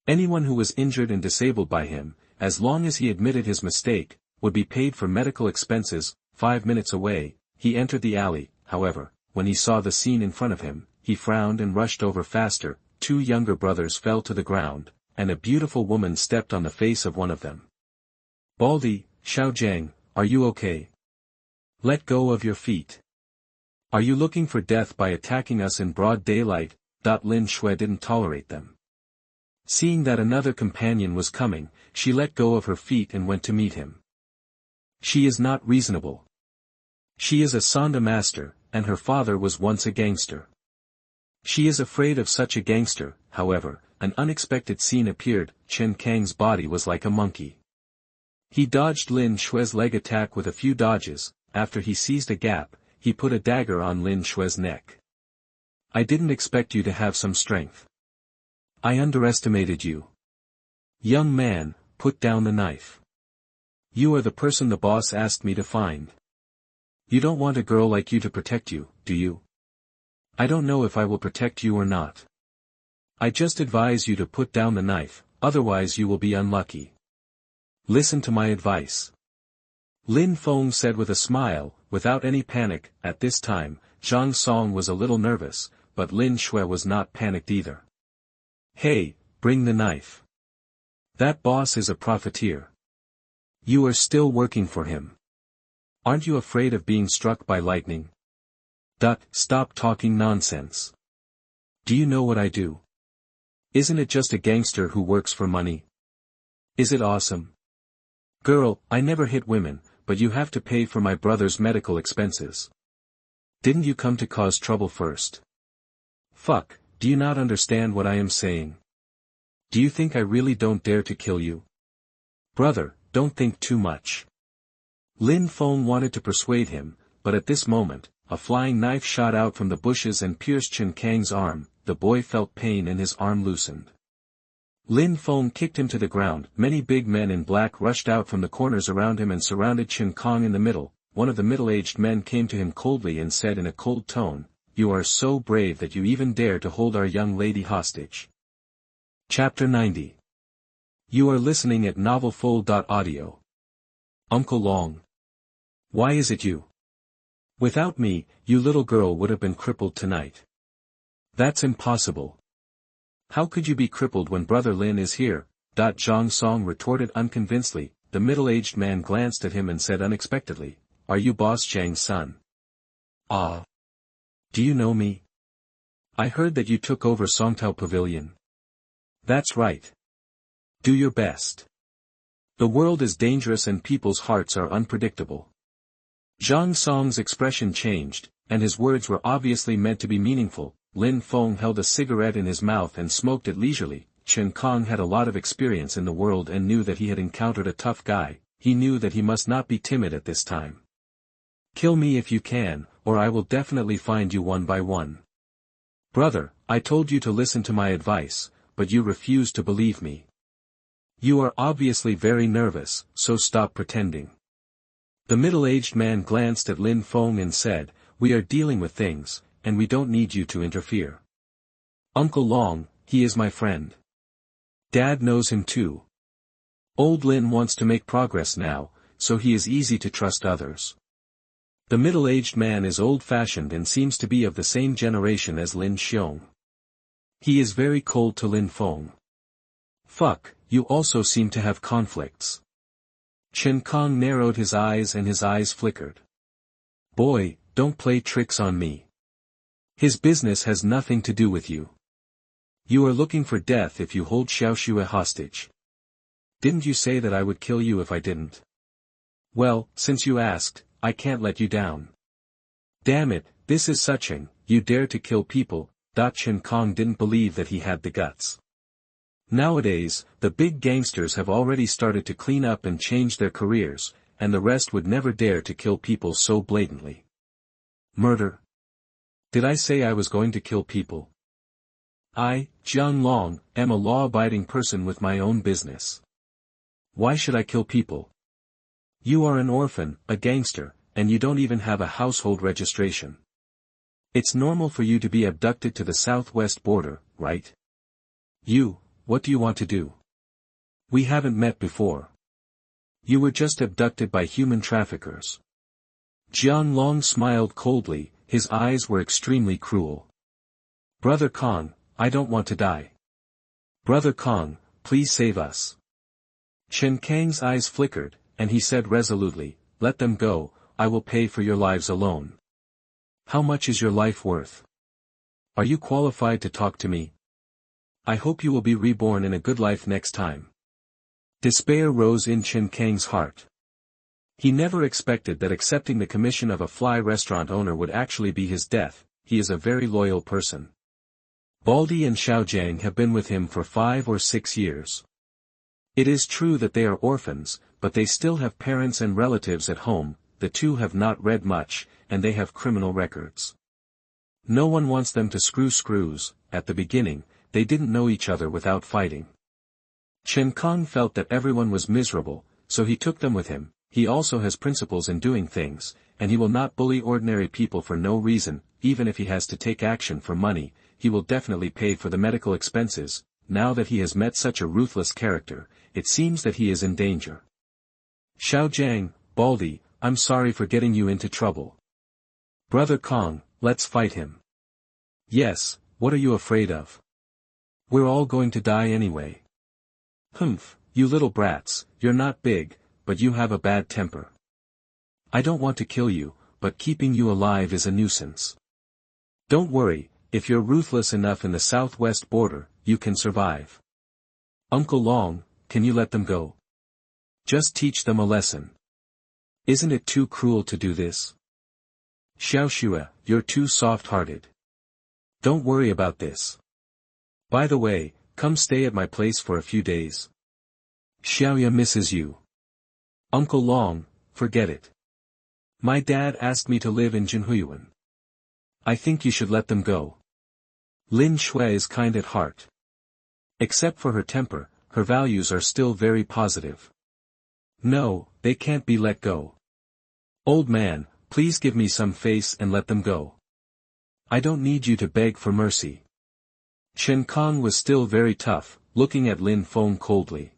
Anyone who was injured and disabled by him, as long as he admitted his mistake, would be paid for medical expenses. 5 minutes away, he entered the alley. However, when he saw the scene in front of him, he frowned and rushed over faster. 2 younger brothers fell to the ground, and a beautiful woman stepped on the face of one of them. Baldy, Xiaojiang, are you okay? Let go of your feet. Are you looking for death by attacking us in broad daylight? Lin Shui didn't tolerate them. Seeing that another companion was coming, she let go of her feet and went to meet him. She is not reasonable. She is a Sonda master, and her father was once a gangster. She is afraid of such a gangster. However, an unexpected scene appeared. Chen Kang's body was like a monkey. He dodged Lin Shui's leg attack with a few dodges. After he seized a gap, he put a dagger on Lin Shui's neck. I didn't expect you to have some strength. I underestimated you. Young man, put down the knife. You are the person the boss asked me to find. You don't want a girl like you to protect you, do you? I don't know if I will protect you or not. I just advise you to put down the knife, otherwise you will be unlucky. Listen to my advice. Lin Feng said with a smile, without any panic. At this time, Zhang Song was a little nervous, but Lin Shui was not panicked either. Hey, bring the knife. That boss is a profiteer. You are still working for him. Aren't you afraid of being struck by lightning? Stop talking nonsense. Do you know what I do? Isn't it just a gangster who works for money? Is it awesome? Girl, I never hit women, but you have to pay for my brother's medical expenses. Didn't you come to cause trouble first? Fuck, do you not understand what I am saying? Do you think I really don't dare to kill you? Brother, don't think too much. Lin Feng wanted to persuade him, but at this moment, a flying knife shot out from the bushes and pierced Chen Kang's arm. The boy felt pain and his arm loosened. Lin Feng kicked him to the ground. Many big men in black rushed out from the corners around him and surrounded Chen Kang in the middle. One of the middle-aged men came to him coldly and said in a cold tone, "You are so brave that you even dare to hold our young lady hostage." Chapter 90. You are listening at novelfull.audio. Uncle Long. Why is it you? Without me, you little girl would have been crippled tonight. That's impossible. How could you be crippled when Brother Lin is here? Zhang Song retorted unconvincedly. The middle-aged man glanced at him and said unexpectedly, "Are you Boss Chang's son?" "Ah. Do you know me? I heard that you took over Songtao Pavilion." "That's right. Do your best. The world is dangerous and people's hearts are unpredictable." Zhang Song's expression changed, and his words were obviously meant to be meaningful. Lin Feng held a cigarette in his mouth and smoked it leisurely. Chen Kong had a lot of experience in the world and knew that he had encountered a tough guy. He knew that he must not be timid at this time. "Kill me if you can, or I will definitely find you one by one. Brother, I told you to listen to my advice, but you refused to believe me. You are obviously very nervous, so stop pretending." The middle-aged man glanced at Lin Feng and said, "We are dealing with things, and we don't need you to interfere. Uncle Long, he is my friend. Dad knows him too. Old Lin wants to make progress now, so he is easy to trust others." The middle-aged man is old-fashioned and seems to be of the same generation as Lin Xiong. He is very cold to Lin Feng. "Fuck, you also seem to have conflicts." Chen Kong narrowed his eyes and his eyes flickered. "Boy, don't play tricks on me. His business has nothing to do with you. You are looking for death if you hold Xiaoxue hostage. Didn't you say that I would kill you if I didn't? Well, since you asked, I can't let you down. Damn it, this is Sucheng, you dare to kill people." Chen Kong didn't believe that he had the guts. Nowadays, the big gangsters have already started to clean up and change their careers, and the rest would never dare to kill people so blatantly. Murder? Did I say I was going to kill people? I, Jiang Long, am a law-abiding person with my own business. Why should I kill people? You are an orphan, a gangster, and you don't even have a household registration. It's normal for you to be abducted to the southwest border, right? What do you want to do? We haven't met before. You were just abducted by human traffickers. Jiang Long smiled coldly, his eyes were extremely cruel. Brother Kong, I don't want to die. Brother Kong, please save us. Chen Kang's eyes flickered, and he said resolutely, "Let them go, I will pay for your lives alone." How much is your life worth? Are you qualified to talk to me? I hope you will be reborn in a good life next time. Despair rose in Chen Kang's heart. He never expected that accepting the commission of a fly restaurant owner would actually be his death. He is a very loyal person. Baldy and Xiaojiang have been with him for 5 or 6 years. It is true that they are orphans, but they still have parents and relatives at home. The two have not read much, and they have criminal records. No one wants them to screw screws. At the beginning, they didn't know each other without fighting. Chen Kong felt that everyone was miserable, so he took them with him. He also has principles in doing things, and he will not bully ordinary people for no reason. Even if he has to take action for money, he will definitely pay for the medical expenses. Now that he has met such a ruthless character, it seems that he is in danger. Xiaojiang, Baldy, I'm sorry for getting you into trouble. Brother Kong, let's fight him. Yes, what are you afraid of? We're all going to die anyway. Humph, you little brats, you're not big, but you have a bad temper. I don't want to kill you, but keeping you alive is a nuisance. Don't worry, if you're ruthless enough in the southwest border, you can survive. Uncle Long, can you let them go? Just teach them a lesson. Isn't it too cruel to do this? Xiaoxue, you're too soft-hearted. Don't worry about this. By the way, come stay at my place for a few days. Xiaoya misses you. Uncle Long, forget it. My dad asked me to live in Jinhuyuan. I think you should let them go. Lin Shui is kind at heart. Except for her temper, her values are still very positive. No, they can't be let go. Old man, please give me some face and let them go. I don't need you to beg for mercy. Chen Kong was still very tough, looking at Lin Feng coldly.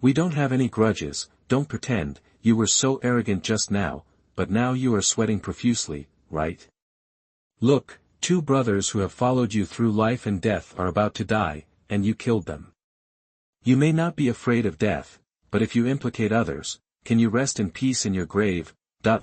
We don't have any grudges, don't pretend, you were so arrogant just now, but now you are sweating profusely, right? Look, two brothers who have followed you through life and death are about to die, and you killed them. You may not be afraid of death, but if you implicate others, can you rest in peace in your grave?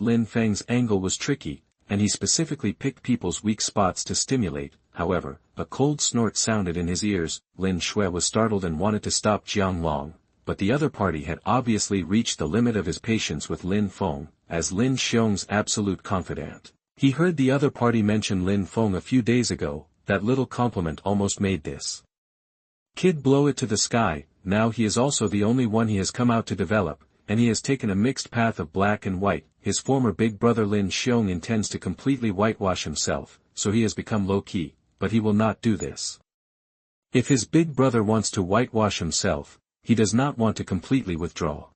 Lin Feng's angle was tricky, and he specifically picked people's weak spots to stimulate. However, a cold snort sounded in his ears. Lin Shui was startled and wanted to stop Jiang Long, but the other party had obviously reached the limit of his patience with Lin Feng, as Lin Xiong's absolute confidant. He heard the other party mention Lin Feng a few days ago. That little compliment almost made this kid blow it to the sky. Now he is also the only one he has come out to develop, and he has taken a mixed path of black and white. His former big brother Lin Xiong intends to completely whitewash himself, so he has become low-key, but he will not do this. If his big brother wants to whitewash himself, he does not want to completely withdraw.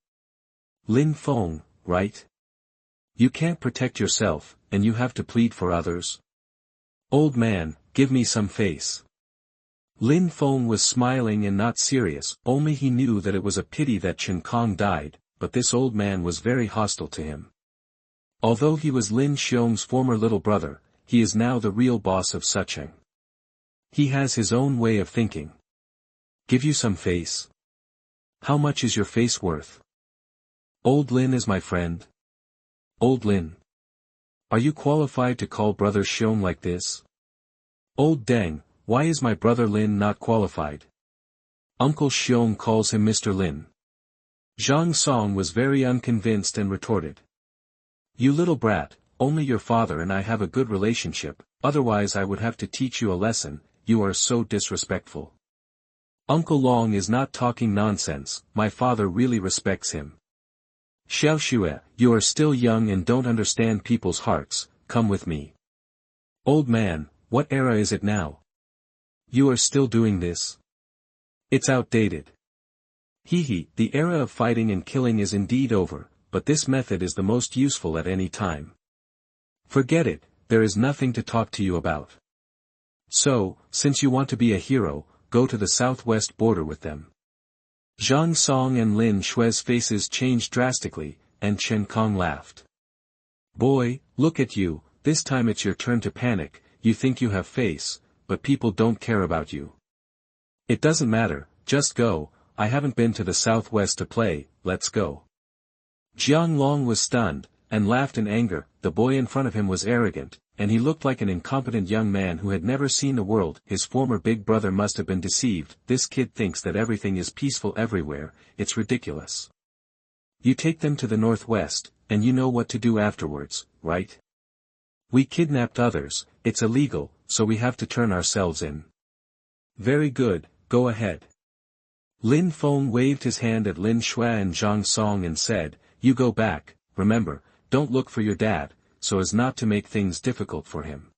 Lin Feng, right? You can't protect yourself, and you have to plead for others? Old man, give me some face. Lin Feng was smiling and not serious, only he knew that it was a pity that Chen Kong died, but this old man was very hostile to him. Although he was Lin Xiong's former little brother, he is now the real boss of Sucheng. He has his own way of thinking. Give you some face? How much is your face worth? Old Lin is my friend. Old Lin. Are you qualified to call brother Xiong like this? Old Deng, why is my brother Lin not qualified? Uncle Xiong calls him Mr. Lin. Zhang Song was very unconvinced and retorted. You little brat, only your father and I have a good relationship, otherwise I would have to teach you a lesson. You are so disrespectful. Uncle Long is not talking nonsense, my father really respects him. Xiao Xue, you are still young and don't understand people's hearts, come with me. Old man, what era is it now? You are still doing this? It's outdated. Hee, the era of fighting and killing is indeed over, but this method is the most useful at any time. Forget it, there is nothing to talk to you about. So, since you want to be a hero, go to the southwest border with them. Zhang Song and Lin Shui's faces changed drastically, and Chen Kong laughed. Boy, look at you, this time it's your turn to panic. You think you have face, but people don't care about you. It doesn't matter, just go. I haven't been to the southwest to play, let's go. Jiang Long was stunned, and laughed in anger. The boy in front of him was arrogant, and he looked like an incompetent young man who had never seen the world. His former big brother must have been deceived. This kid thinks that everything is peaceful everywhere, it's ridiculous. You take them to the northwest, and you know what to do afterwards, right? We kidnapped others, it's illegal, so we have to turn ourselves in. Very good, go ahead. Lin Feng waved his hand at Lin Shui and Zhang Song and said, you go back, remember, don't look for your dad, so as not to make things difficult for him.